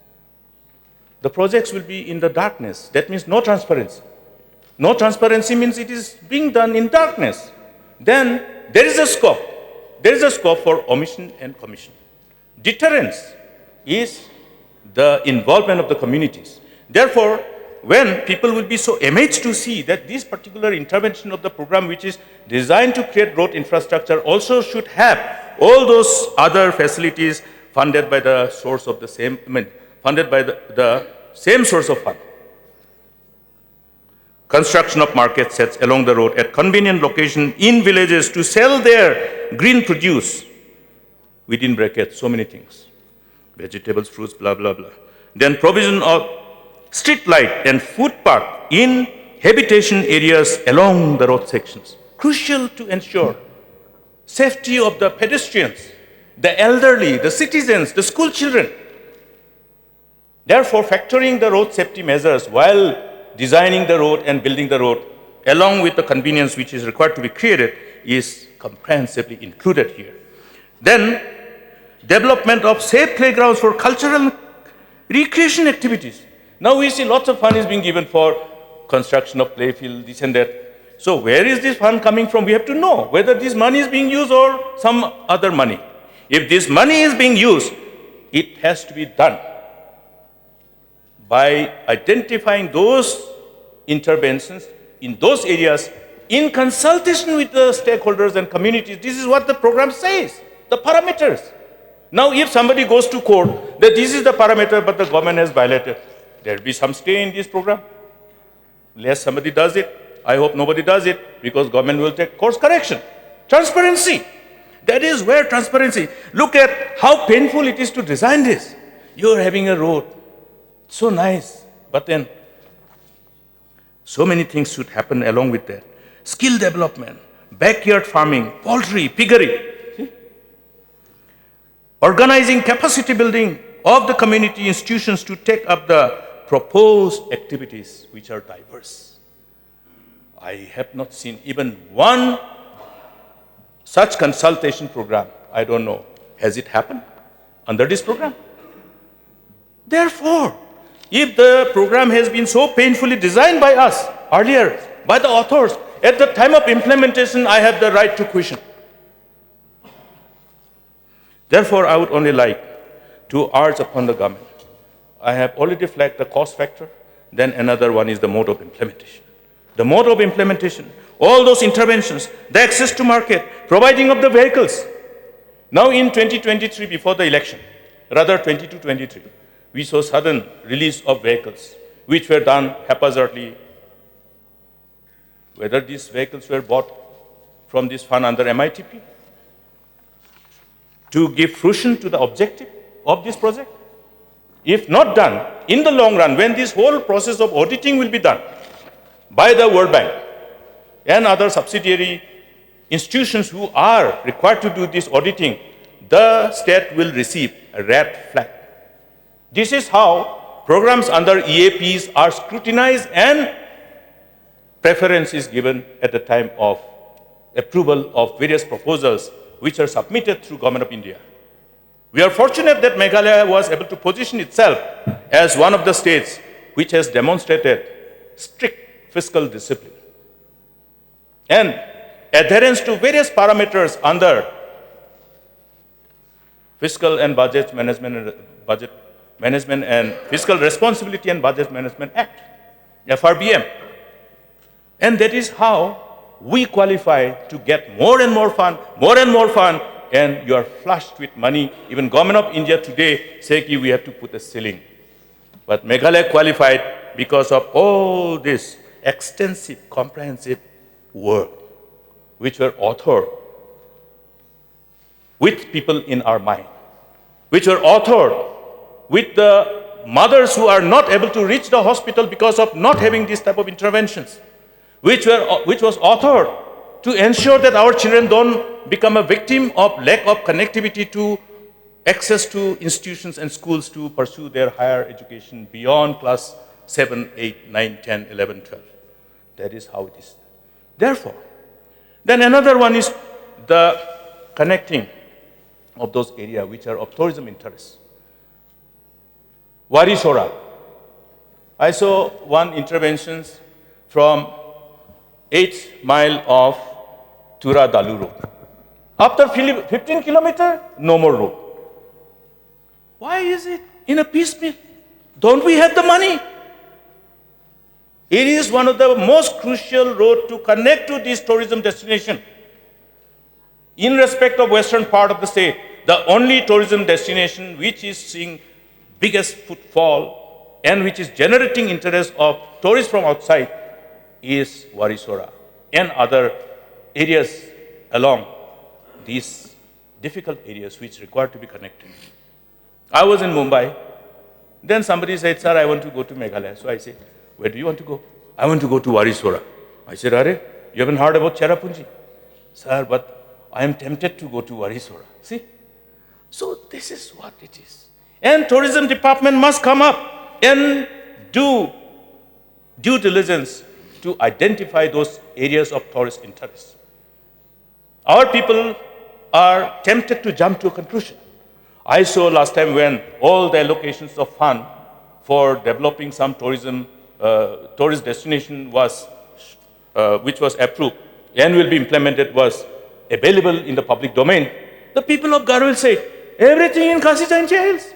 The projects will be in the darkness. That means no transparency. No transparency means it is being done in darkness. Then there is a scope. There is a scope for omission and commission. Deterrence is the involvement of the communities. Therefore, when people will be so amazed to see that this particular intervention of the program, which is designed to create road infrastructure, also should have all those other facilities funded by the source of the same, funded by the same source of fund. Construction of market sets along the road at convenient location in villages to sell their green produce, within brackets, so many things. Vegetables, fruits, blah, blah, blah. Then provision of street light and footpath in habitation areas along the road sections. Crucial to ensure safety of the pedestrians, the elderly, the citizens, the school children. Therefore, factoring the road safety measures while designing the road and building the road, along with the convenience which is required to be created, is comprehensively included here. Then, development of safe playgrounds for cultural recreation activities. Now we see lots of fund is being given for construction of playfield, this and that. So where is this fund coming from? We have to know whether this money is being used or some other money. If this money is being used, it has to be done by identifying those interventions in those areas in consultation with the stakeholders and communities. This is what the program says, the parameters. Now, if somebody goes to court that this is the parameter but the government has violated, there will be some stay in this program. Unless somebody does it, I hope nobody does it, because government will take course correction. Transparency. That is where transparency. Look at how painful it is to design this. You are having a road, so nice, but then so many things should happen along with that. Skill development, backyard farming, poultry, piggery. Organizing capacity building of the community institutions to take up the proposed activities which are diverse. I have not seen even one such consultation program. I don't know, has it happened under this program? Therefore, if the program has been so painfully designed by us earlier, by the authors, at the time of implementation, I have the right to question. Therefore, I would only like to urge upon the government. I have already flagged the cost factor. Then another one is the mode of implementation. The mode of implementation, all those interventions, the access to market, providing of the vehicles. Now in 2023, before the election, rather 22-23, we saw sudden release of vehicles, which were done haphazardly. Whether these vehicles were bought from this fund under MITP to give fruition to the objective of this project. If not done, in the long run, when this whole process of auditing will be done by the World Bank and other subsidiary institutions who are required to do this auditing, the state will receive a red flag. This is how programs under EAPs are scrutinized and preference is given at the time of approval of various proposals which are submitted through Government of India. We are fortunate that Meghalaya was able to position itself as one of the states which has demonstrated strict fiscal discipline and adherence to various parameters under Fiscal and Budget Management and Fiscal Responsibility and Budget Management Act, FRBM. And that is how we qualify to get more and more fund, and you are flushed with money. Even Government of India today say we have to put a ceiling. But Meghalaya qualified because of all this extensive, comprehensive work, which were authored with people in our mind, which were authored with the mothers who are not able to reach the hospital because of not having this type of interventions, which was authored to ensure that our children don't become a victim of lack of connectivity to access to institutions and schools to pursue their higher education beyond class 7, 8, 9, 10, 11, 12. That is how it is. Therefore, then another one is the connecting of those areas which are of tourism interest. Warisora. I saw one intervention from 8 mile of Tura Dalu road. After 15 kilometers, no more road. Why is it in a piecemeal? Don't we have the money? It is one of the most crucial roads to connect to this tourism destination. In respect of western part of the state, the only tourism destination which is seeing biggest footfall and which is generating interest of tourists from outside is Warisora and other areas along these difficult areas which require to be connected. I was in Mumbai. Then somebody said, sir, I want to go to Meghalaya. So I said, where do you want to go? I want to go to Warisora. I said, Are, you haven't heard about Cherrapunji? Sir, but I am tempted to go to Warisora. See? So this is what it is. And tourism department must come up and do due diligence to identify those areas of tourist interest. Our people are tempted to jump to a conclusion. I saw last time when all the allocations of fund for developing some tourism, tourist destination was, which was approved and will be implemented was available in the public domain. The people of Garhwal say, everything in Khasi-Jaintia Hills.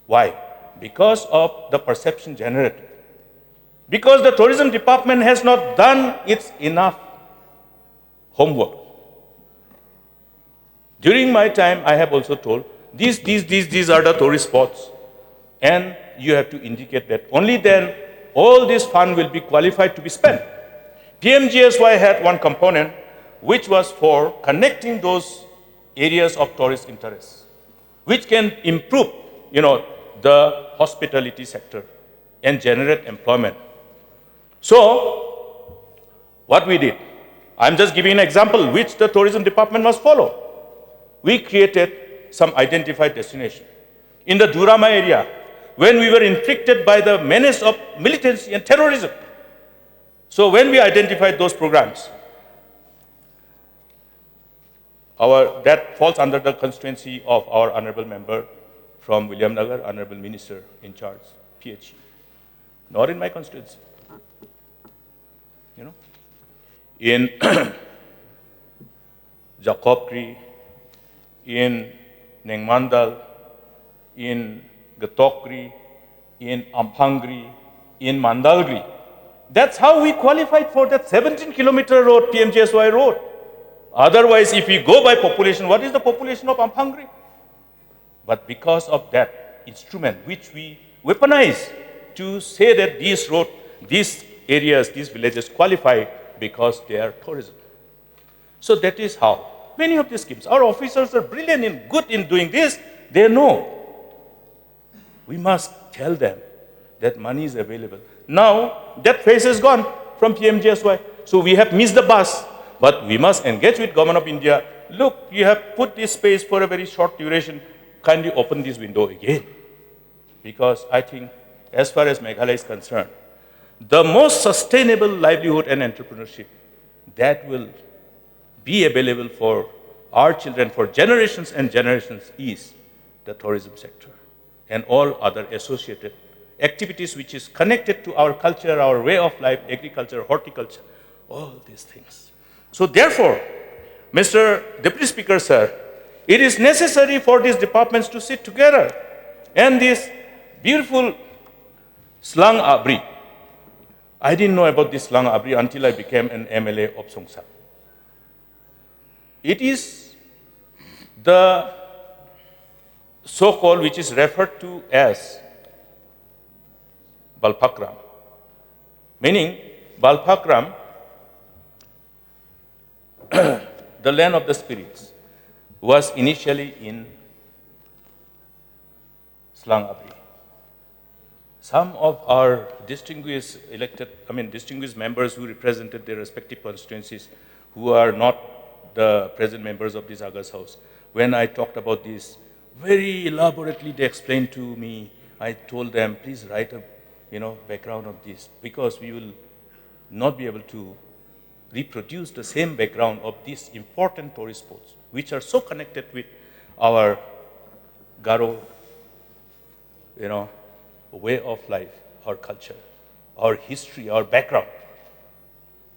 Why? Because of the perception generated. Because the tourism department has not done its enough homework. During my time, I have also told, these are the tourist spots. And you have to indicate that only then all this fund will be qualified to be spent. PMGSY had one component which was for connecting those areas of tourist interest, which can improve, the hospitality sector and generate employment. So, what we did, I'm just giving an example which the tourism department must follow. We created some identified destination. In the Durama area, when we were inflicted by the menace of militancy and terrorism. So when we identified those programs, that falls under the constituency of our honorable member from William Nagar, honorable minister in charge, PHE. Not in my constituency. You know, in Jakopri, in Nengmandal, in Gatokri, in Amphangri, in Mandalgri. That's how we qualified for that 17-kilometer road, PMGSY road. Otherwise, if we go by population, what is the population of Amphangri? But because of that instrument, which we weaponize to say that these roads, these areas, these villages qualify because they are tourism. So that is how many of these schemes, our officers are brilliant and good in doing this. They know. We must tell them that money is available. Now, that phase is gone from PMGSY. So we have missed the bus. But we must engage with Government of India. Look, you have put this space for a very short duration. Kindly open this window again. Because I think, as far as Meghalaya is concerned, the most sustainable livelihood and entrepreneurship that will be available for our children for generations and generations is the tourism sector and all other associated activities which is connected to our culture, our way of life, agriculture, horticulture, all these things. So therefore, Mr. Deputy Speaker, sir, it is necessary for these departments to sit together. And this beautiful Slang Abri, I didn't know about this Slang Abri until I became an MLA of Songsak. It is the so-called, which is referred to as Balpakram, meaning Balpakram, the land of the spirits, was initially in Slang Abri. Some of our distinguished members who represented their respective constituencies, who are not the present members of this August House, when I talked about this, very elaborately they explained to me. I told them, please write a background of this, because we will not be able to reproduce the same background of these important tourist spots, which are so connected with our Garo, way of life, our culture, our history, our background.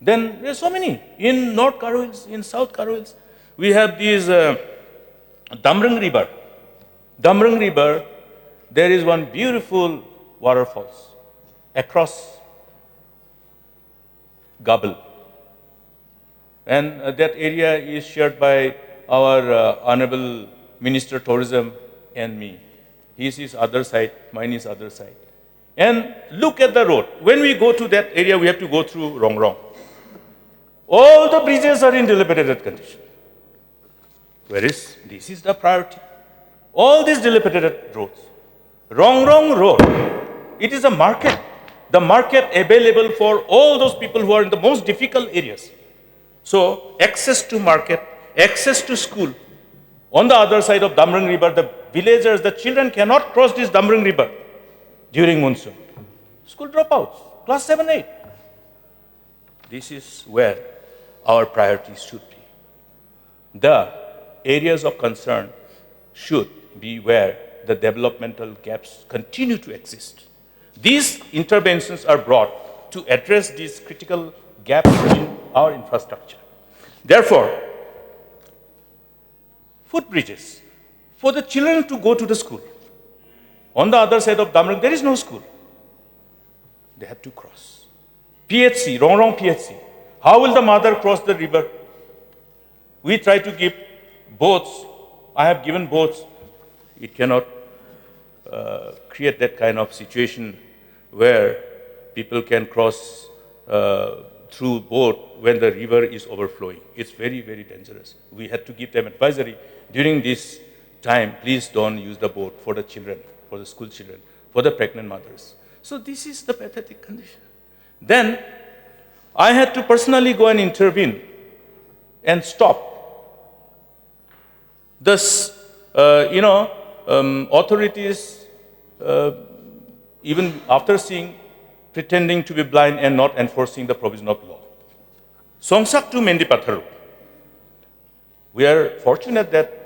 Then there are so many. In North Garo Hills, in South Garo Hills, we have these Damrang River. Damrang River, there is one beautiful waterfalls across Gabal. And that area is shared by our Honorable Minister Tourism and me. His is other side, mine is other side. And look at the road. When we go to that area, we have to go through Rongrong. All the bridges are in dilapidated condition. Whereas this is the priority. All these dilapidated roads. Rongrong Road, it is a market. The market available for all those people who are in the most difficult areas. So access to market, access to school. On the other side of Damrang River, the villagers, the children cannot cross this Damrang River during monsoon. School dropouts, class 7, 8. This is where our priorities should be. The areas of concern should be where the developmental gaps continue to exist. These interventions are brought to address these critical gaps in our infrastructure. Therefore, footbridges for the children to go to the school. On the other side of Damrang, there is no school. They have to cross. PHC, Rongrong PHC. How will the mother cross the river? We try to give boats. I have given boats. It cannot create that kind of situation where people can cross through boat when the river is overflowing. It's very, very dangerous. We had to give them advisory. During this time, please don't use the boat for the children, for the school children, for the pregnant mothers. So this is the pathetic condition. Then I had to personally go and intervene and stop this, authorities, even after seeing, pretending to be blind and not enforcing the provision of law. Songsak to Mendipatharu. We are fortunate that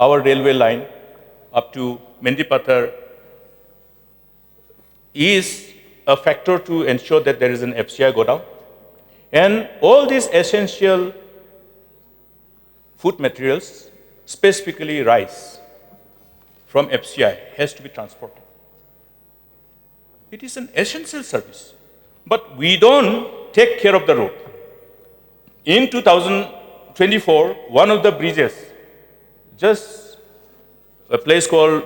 our railway line up to Mendipathar is a factor to ensure that there is an FCI go down. And all these essential food materials, specifically rice, from FCI has to be transported. It is an essential service. But we don't take care of the road. In 2024, one of the bridges, just a place called,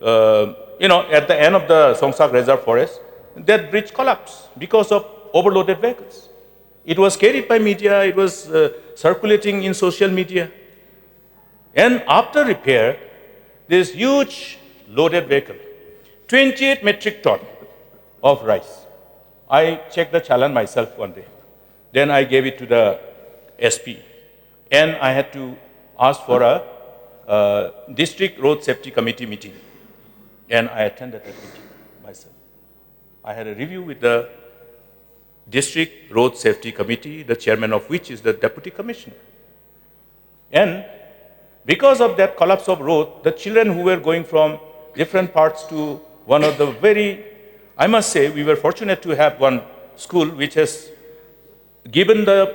at the end of the Songsak Reserve Forest, that bridge collapsed because of overloaded vehicles. It was carried by media, it was circulating in social media. And after repair, this huge loaded vehicle, 28 metric ton of rice. I checked the challan myself one day. Then I gave it to the SP. And I had to ask for a district road safety committee meeting. And I attended that meeting myself. I had a review with the district road safety committee, the chairman of which is the deputy commissioner. And because of that collapse of road, the children who were going from different parts to one of the I must say, we were fortunate to have one school which has given the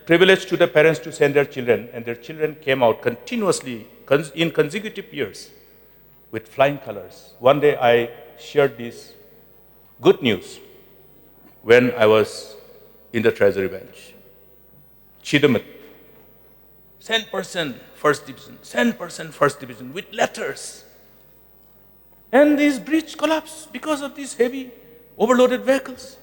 privilege to the parents to send their children, and their children came out continuously in consecutive years with flying colors. One day I shared this good news when I was in the Treasury bench. Chidamat, 10% first division, 10% first division with letters. And this bridge collapsed because of these heavy overloaded vehicles.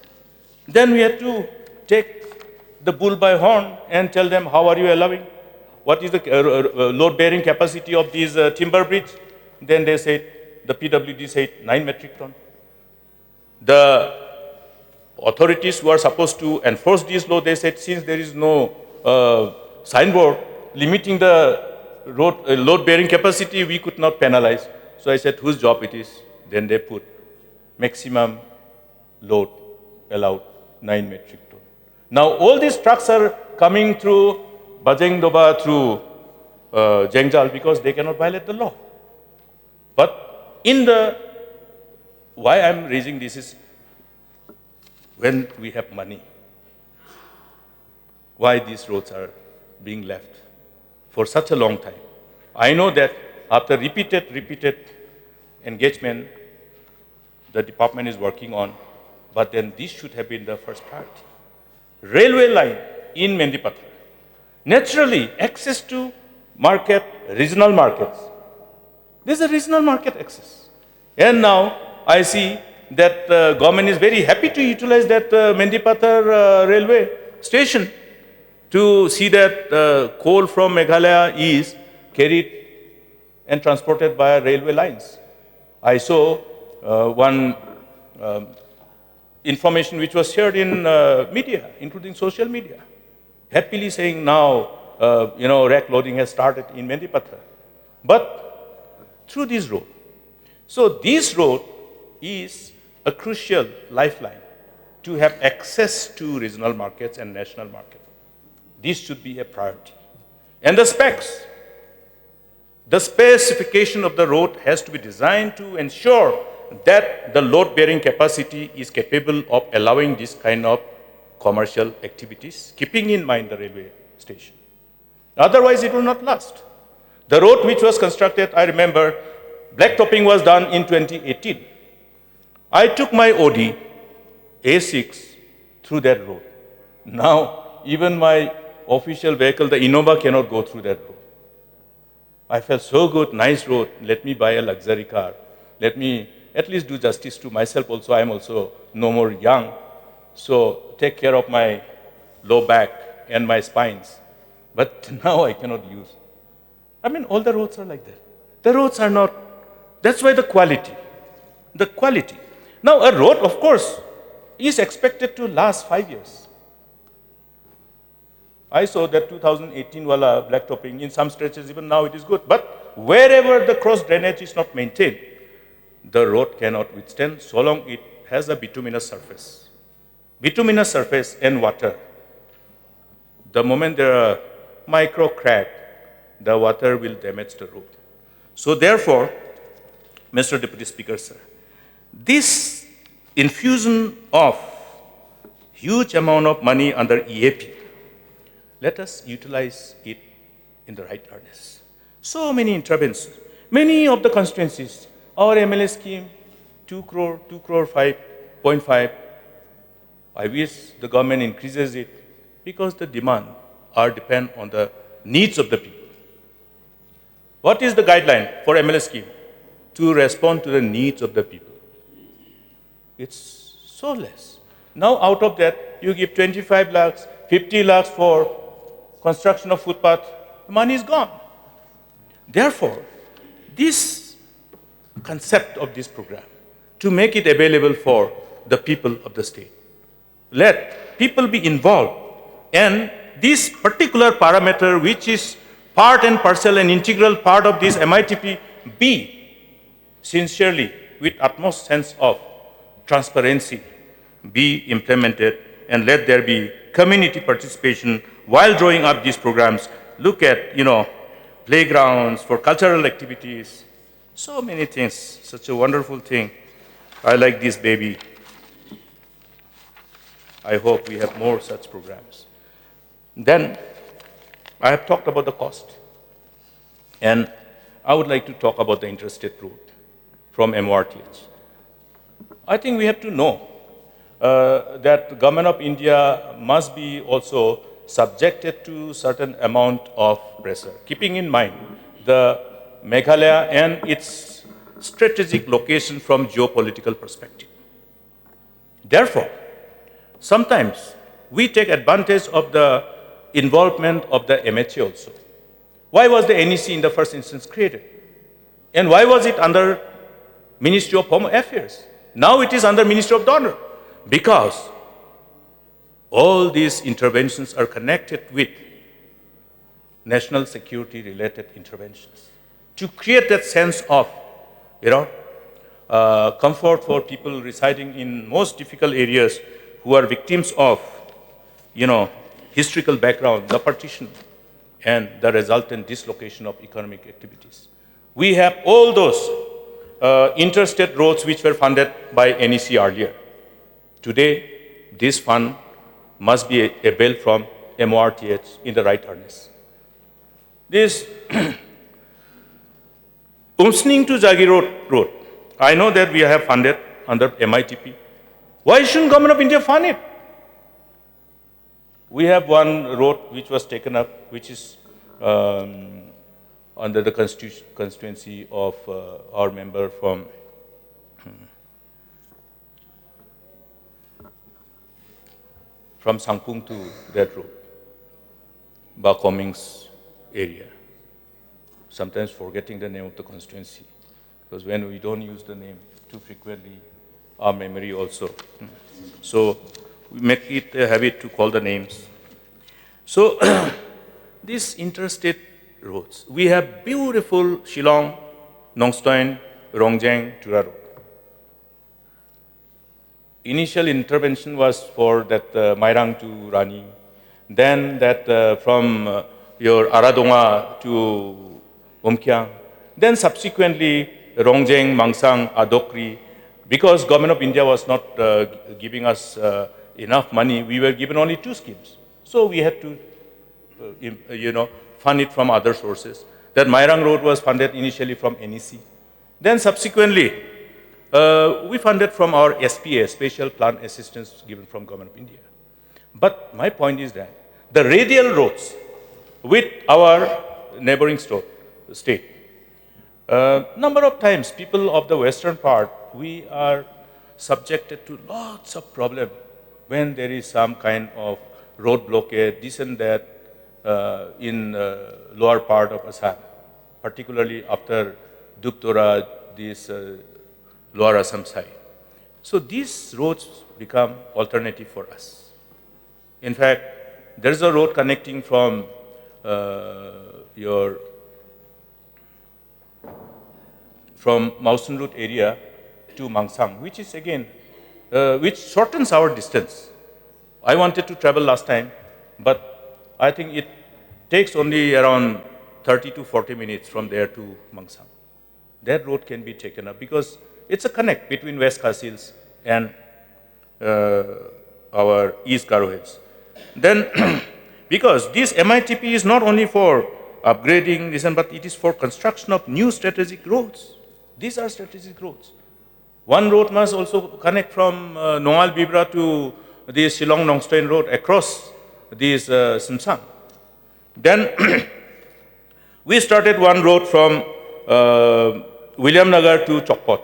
Then we had to take the bull by horn and tell them, how are you allowing? What is the load-bearing capacity of these timber bridge? Then they said, the PWD said 9 metric ton. The authorities who are supposed to enforce this law, they said, since there is no signboard limiting the load-bearing capacity, we could not penalize. So I said, whose job it is? Then they put maximum load allowed 9 metric ton. Now all these trucks are coming through Bajengdoba, through Jengjal, because they cannot violate the law. But why I'm raising this is, when we have money, why these roads are being left for such a long time. I know that after repeated engagement, the department is working on, but then this should have been the first priority. Railway line in Mendipathar. Naturally, access to market, regional markets. There's a regional market access. And now I see that the government is very happy to utilize that Mendipathar railway station to see that coal from Meghalaya is carried and transported by railway lines. I saw one information which was shared in media, including social media, happily saying now, rack loading has started in Mendipathar. But through this road. So this road is a crucial lifeline to have access to regional markets and national market. This should be a priority. And the specs, the specification of the road has to be designed to ensure that the load-bearing capacity is capable of allowing this kind of commercial activities, keeping in mind the railway station. Otherwise, it will not last. The road which was constructed, I remember, blacktopping was done in 2018. I took my OD A6 through that road. Now, even my official vehicle, the Innova, cannot go through that road. I felt so good, nice road, let me buy a luxury car. Let me at least do justice to myself also. I am also no more young. So take care of my low back and my spines. But now I cannot use. I mean, all the roads are like that. The roads are not, that's why the quality. Now a road, of course, is expected to last 5 years. I saw that 2018 wala blacktopping, in some stretches even now it is good. But wherever the cross drainage is not maintained, the road cannot withstand so long it has a bituminous surface. Bituminous surface and water. The moment there are micro crack, the water will damage the road. So therefore, Mr. Deputy Speaker, sir, this infusion of huge amount of money under EAP, let us utilize it in the right earnest. So many interventions, many of the constituencies, our MLA scheme, 2 crore, 5.5. I wish the government increases it because the demand are depend on the needs of the people. What is the guideline for MLA scheme? To respond to the needs of the people. It's so less. Now out of that, you give 25 lakhs, 50 lakhs for construction of footpath, the money is gone. Therefore, this concept of this program, to make it available for the people of the state, let people be involved, and this particular parameter, which is part and parcel and integral part of this MITP, be sincerely, with utmost sense of transparency, be implemented, and let there be community participation while drawing up these programs. Look at, playgrounds for cultural activities, so many things, such a wonderful thing. I like this baby. I hope we have more such programs. Then, I have talked about the cost, and I would like to talk about the interstate road from MORTH. I think we have to know that the Government of India must be also subjected to certain amount of pressure, keeping in mind the Meghalaya and its strategic location from geopolitical perspective. Therefore, sometimes we take advantage of the involvement of the MHA also. Why was the NEC in the first instance created? And why was it under Ministry of Home Affairs? Now it is under Ministry of Donor. Because all these interventions are connected with national security related interventions. To create that sense of, comfort for people residing in most difficult areas who are victims of, historical background, the partition, and the resultant dislocation of economic activities. We have all those interstate roads which were funded by NEC earlier. Today, this fund must be availed from MORTH in the right earnest. This Umsning to Jagi road, I know that we have funded under MITP. Why shouldn't Government of India fund it? We have one road which was taken up, which is under the constituency of our member from Sangpung to that road, Bakoming's area. Sometimes forgetting the name of the constituency, because when we don't use the name too frequently, our memory also. So we make it a habit to call the names. So these interstate roads, we have beautiful Shillong, Nongstoin, Rongjang, Tura road. Initial intervention was for that Mairang to Rani, then that from your Aradonga to Umkyang, then subsequently Rongjang, Mangsang, Adokri. Because Government of India was not giving us enough money, we were given only 2 schemes. So we had to, fund it from other sources. That Mairang road was funded initially from NEC. Then subsequently, we funded from our SPA, Special Plan Assistance given from Government of India. But my point is that the radial roads with our neighboring state, number of times people of the western part, we are subjected to lots of problems when there is some kind of road blockade, this and that, in lower part of Assam, particularly after Duktora, this lower Assam side. So these roads become alternative for us. In fact, there is a road connecting from from Mausun Route area to Mangsang, which is again, which shortens our distance. I wanted to travel last time, but I think it takes only around 30 to 40 minutes from there to Mangsang. That road can be taken up because it's a connect between West Khas Hills and our East Garo Hills. Then, because this MITP is not only for upgrading, but it is for construction of new strategic roads. These are strategic roads. One road must also connect from Noal Bibra to the Shillong Nongstoin Road across this Simsang. Then we started one road from William Nagar to Chokpot.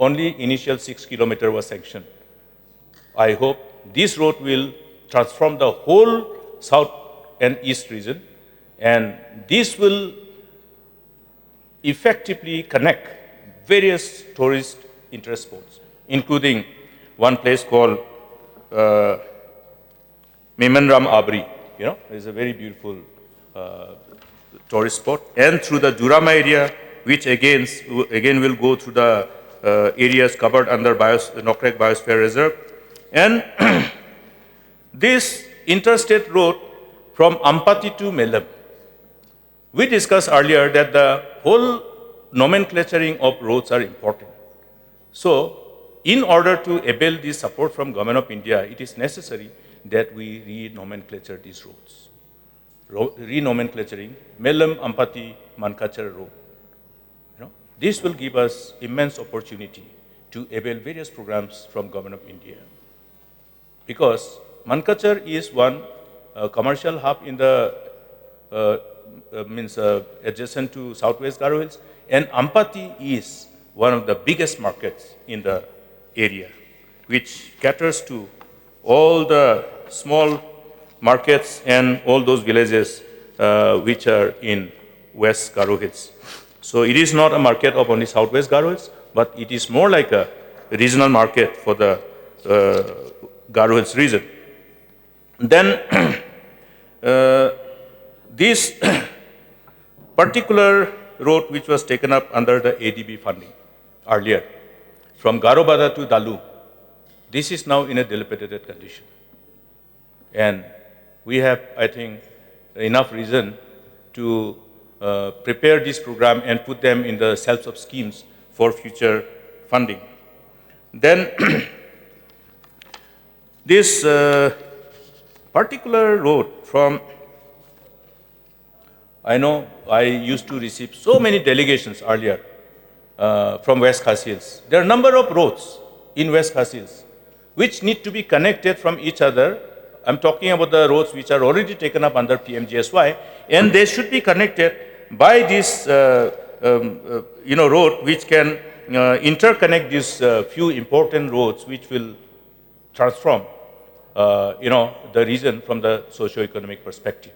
Only initial 6 kilometers was sanctioned. I hope this road will transform the whole south and east region, and this will effectively connect various tourist interest spots, including one place called Memenram Abri. It's a very beautiful tourist spot, and through the Jurama area, which again will go through the areas covered under Nokrek Biosphere Reserve. And this interstate road from Ampati to Melam. We discussed earlier that the whole nomenclaturing of roads are important. So, in order to avail this support from Government of India, it is necessary that we re-nomenclature these roads. Re-nomenclaturing Melam, Ampati, Mankachar road. This will give us immense opportunity to avail various programs from Government of India. Because Mankachar is one commercial hub in the adjacent to Southwest Garo Hills, and Ampati is one of the biggest markets in the area, which caters to all the small markets and all those villages which are in West Garo Hills. So it is not a market of only Southwest Garo Hills, but it is more like a regional market for the Garo Hills region. Then this particular road which was taken up under the ADB funding earlier, from Garobada to Dalu, this is now in a dilapidated condition. And we have, I think, enough reason to prepare this program and put them in the self-help schemes for future funding. Then this particular road from, I know I used to receive so many delegations earlier from West Khas Hills. There are a number of roads in West Khas Hills which need to be connected from each other. I'm talking about the roads which are already taken up under PMGSY, and they should be connected by this road which can interconnect these few important roads which will transform the region from the socio-economic perspective.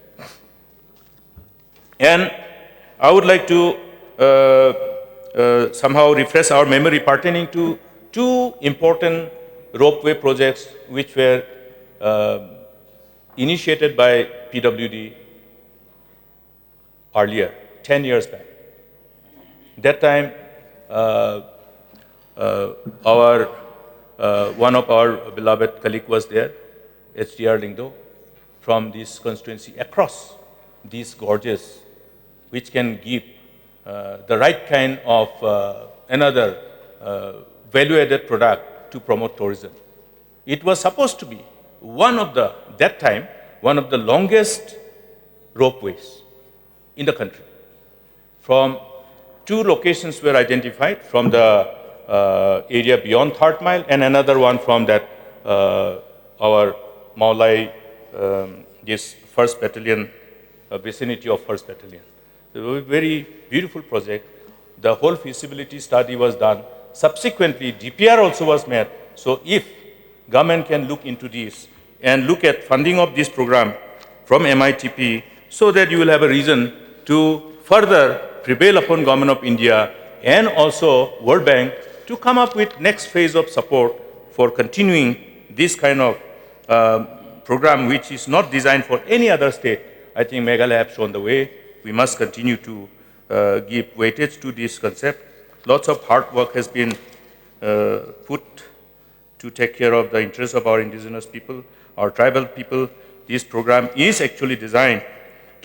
And I would like to somehow refresh our memory pertaining to two important ropeway projects which were initiated by PWD earlier, 10 years back. That time, one of our beloved colleague was there, HDR Lingdo, from this constituency across these gorges, which can give the right kind of another value-added product to promote tourism. It was supposed to be that time, one of the longest ropeways in the country. From two locations were identified, from the area beyond 3rd mile, and another one from that our Maulai, this 1st Battalion, vicinity of 1st Battalion. It was a very beautiful project. The whole feasibility study was done. Subsequently, DPR also was made. So if government can look into this and look at funding of this program from MITP, so that you will have a reason to further prevail upon Government of India and also World Bank to come up with next phase of support for continuing this kind of program, which is not designed for any other state. I think Meghalaya have shown the way. We must continue to give weightage to this concept. Lots of hard work has been put to take care of the interests of our indigenous people, our tribal people. This program is actually designed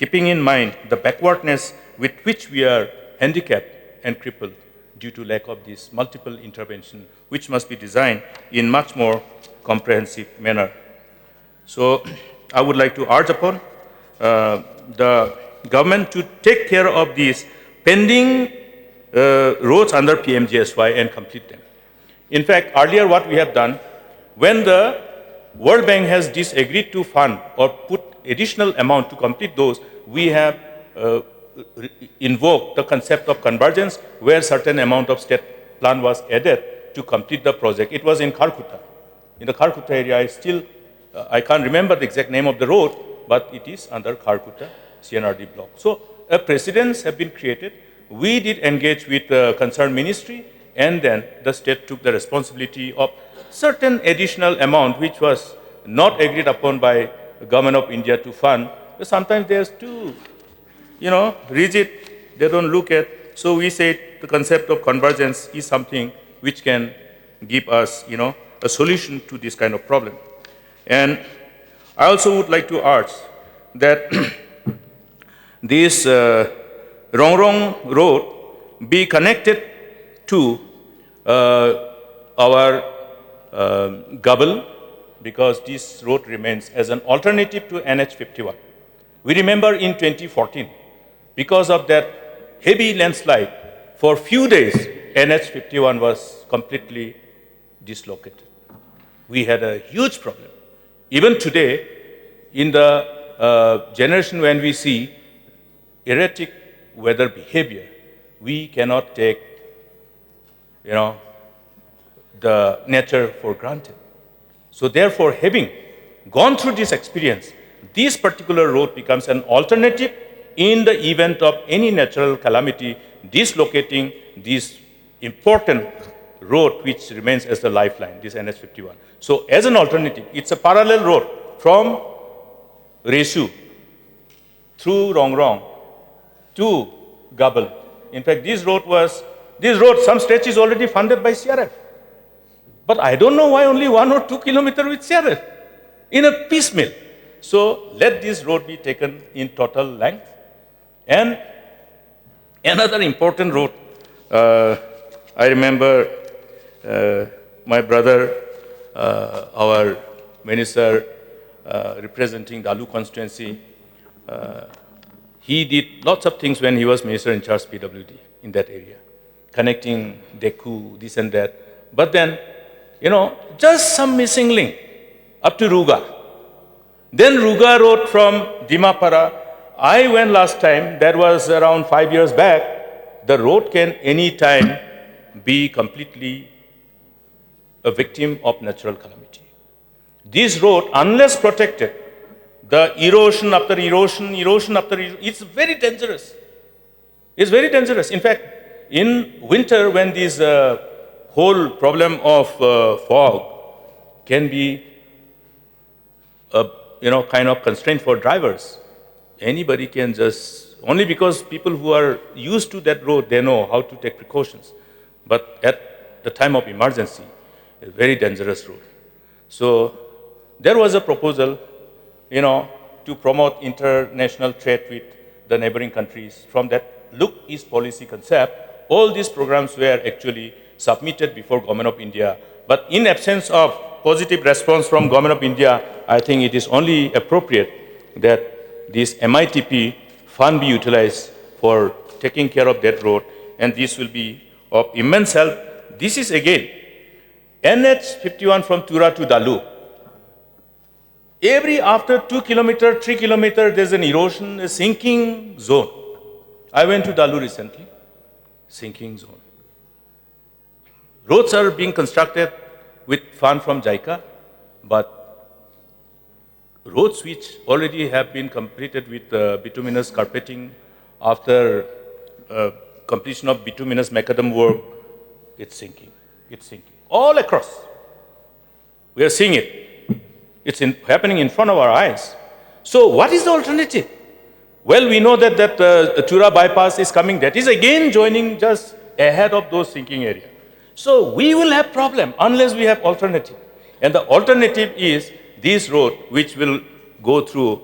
keeping in mind the backwardness with which we are handicapped and crippled due to lack of this multiple intervention, which must be designed in much more comprehensive manner. So I would like to urge upon the government to take care of these pending roads under PMGSY and complete them. In fact, earlier what we have done, when the World Bank has disagreed to fund or put additional amount to complete those, we have invoked the concept of convergence, where certain amount of state plan was added to complete the project. It was in Kharkutta. In the Kharkutta area, I can't remember the exact name of the road, but it is under Kharkutta CNRD block. So precedents have been created. We did engage with the concerned ministry, and then the state took the responsibility of certain additional amount which was not agreed upon by the government of India to fund. Sometimes there's too, rigid, they don't look at. So we said the concept of convergence is something which can give us, a solution to this kind of problem. And I also would like to urge that this Rongrong road be connected to our Gabal, because this road remains as an alternative to NH 51. We remember in 2014, because of that heavy landslide, for few days, NH 51 was completely dislocated. We had a huge problem. Even today, in the generation when we see erratic weather behavior, we cannot take, the nature for granted. So therefore, having gone through this experience, this particular road becomes an alternative in the event of any natural calamity, dislocating this important road which remains as the lifeline, this NH51. So as an alternative, it's a parallel road from Resu through Rongrong to Gabal. In fact, this road, some stretch is already funded by CRF. But I don't know why only 1 or 2 kilometers with CRF in a piecemeal. So let this road be taken in total length. And another important road, I remember my brother, our minister representing Dalu constituency, he did lots of things when he was minister in charge PWD in that area, connecting Deku, this and that. But then, just some missing link up to Ruga. Then Ruga road from Dimapara. I went last time, that was around 5 years back. The road can any time be completely a victim of natural calamity. This road, unless protected, the erosion after erosion, it's very dangerous. It's very dangerous. In fact, in winter, when this whole problem of fog can be a kind of constraint for drivers, anybody can just, only because people who are used to that road, they know how to take precautions. But at the time of emergency, a very dangerous road. So there was a proposal, to promote international trade with the neighboring countries. From that Look East policy concept, all these programs were actually submitted before Government of India. But in absence of positive response from Government of India, I think it is only appropriate that this MITP fund be utilized for taking care of that road, and this will be of immense help. This is again NH 51 from Tura to Dalu. After 2 kilometers, 3 kilometers, there's an erosion, a sinking zone. I went to Dalu recently, sinking zone. Roads are being constructed with fund from JICA, but roads which already have been completed with bituminous carpeting, after completion of bituminous macadam work, it's sinking. It's sinking. All across. We are seeing it. It's happening in front of our eyes. So what is the alternative? Well, we know that Tura bypass is coming. That is again joining just ahead of those sinking areas. So we will have problem unless we have alternative. And the alternative is this road which will go through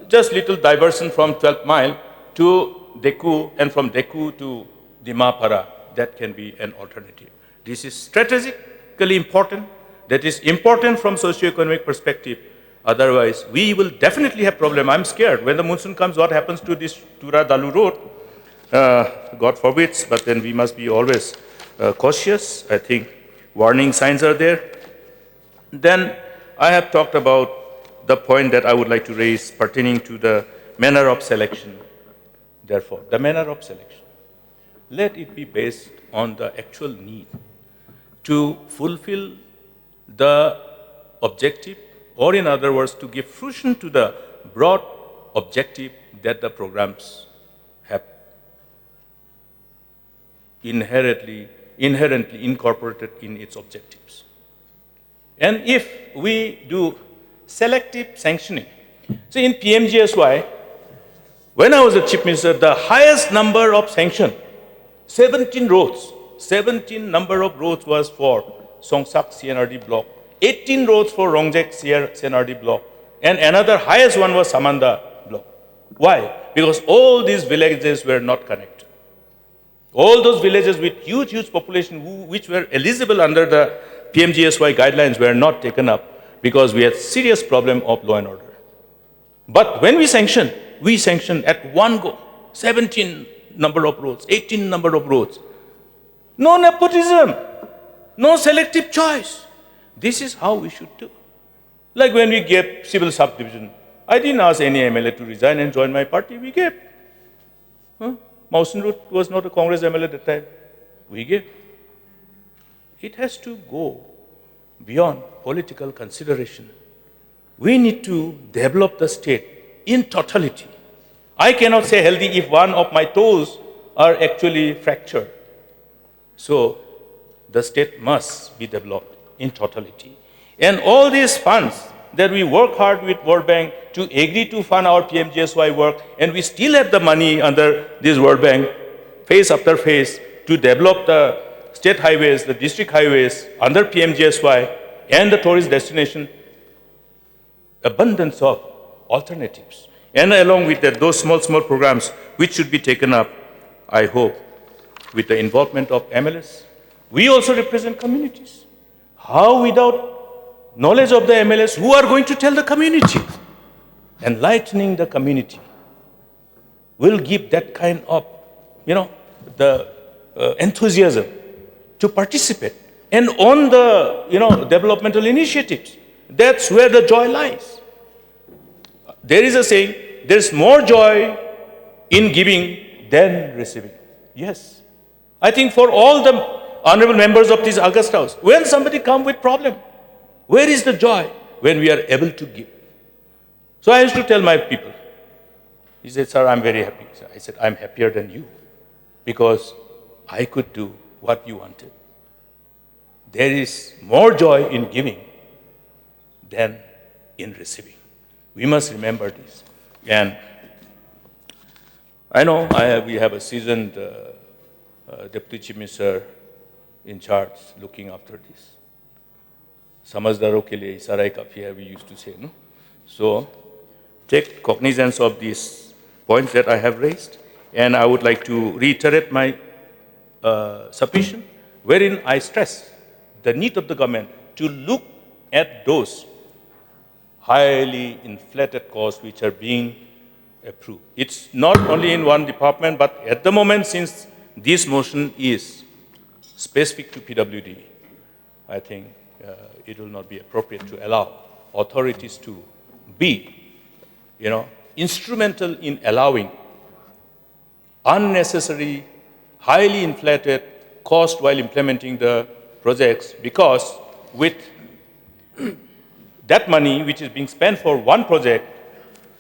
just little diversion from 12th mile to Deku, and from Deku to Dimapara, that can be an alternative. This is strategically important. That is important from socio-economic perspective. Otherwise, we will definitely have problem. I'm scared. When the monsoon comes, what happens to this Tura-Dalu road? God forbids, but then we must be always cautious. I think warning signs are there. Then I have talked about the point that I would like to raise pertaining to the manner of selection. Therefore, the manner of selection, let it be based on the actual need to fulfill the objective, or in other words, to give fruition to the broad objective that the programs have inherently incorporated in its objectives. And if we do selective sanctioning, so in PMGSY, when I was a chief minister, the highest number of sanction, 17 roads, 17 number of roads was for Songsak CNRD block, 18 roads for Rongjek CNRD block, and another highest one was Samanda block. Why? Because all these villages were not connected. All those villages with huge population which were eligible under the PMGSY guidelines were not taken up because we had serious problem of law and order. But when we sanctioned at one go, 17 number of roads, 18 number of roads. No nepotism, no selective choice. This is how we should do. Like when we gave civil subdivision, I didn't ask any MLA to resign and join my party, we gave. Mausen Root was not a Congress MLA at that time. We gave. It has to go beyond political consideration. We need to develop the state in totality. I cannot say healthy if one of my toes are actually fractured. So the state must be developed in totality. And all these funds that we work hard with World Bank to agree to fund our PMGSY work, and we still have the money under this World Bank, phase after phase, to develop the state highways, the district highways under PMGSY and the tourist destination, abundance of alternatives. And along with that, those small programs which should be taken up, I hope, with the involvement of MLS. We also represent communities. How without knowledge of the MLS, who are going to tell the community? Enlightening the community will give that kind of, the enthusiasm to participate and on the, developmental initiatives. That's where the joy lies. There is a saying, there's more joy in giving than receiving. Yes. I think for all the honorable members of this August House, when somebody comes with problem, where is the joy? When we are able to give. So I used to tell my people, he said, sir, I'm very happy. I said, I'm happier than you because I could do what you wanted. There is more joy in giving than in receiving. We must remember this. And I know we have a seasoned Deputy Chief Minister in charge looking after this. Samajdaro ke liye isarai kafi hai, we used to say, no? So take cognizance of these points that I have raised, and I would like to reiterate my submission, wherein I stress the need of the government to look at those highly inflated costs which are being approved. It's not only in one department, but at the moment, since this motion is specific to PWD, I think it will not be appropriate to allow authorities to be, instrumental in allowing unnecessary, highly inflated cost while implementing the projects, because with that money which is being spent for one project,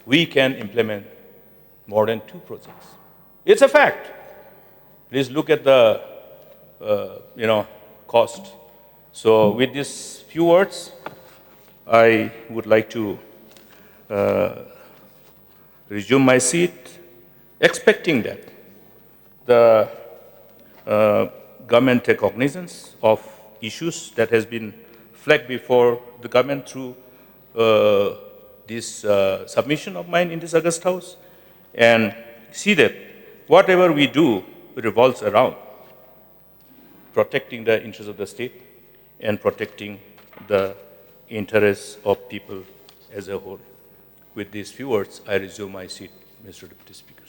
we can implement more than 2 projects. It's a fact. Please look at the, cost. So with these few words, I would like to resume my seat, expecting that the government take cognizance of issues that has been flagged before the government through this submission of mine in this August House and see that whatever we do revolves around protecting the interests of the state and protecting the interests of people as a whole. With these few words, I resume my seat, Mr. Deputy Speaker.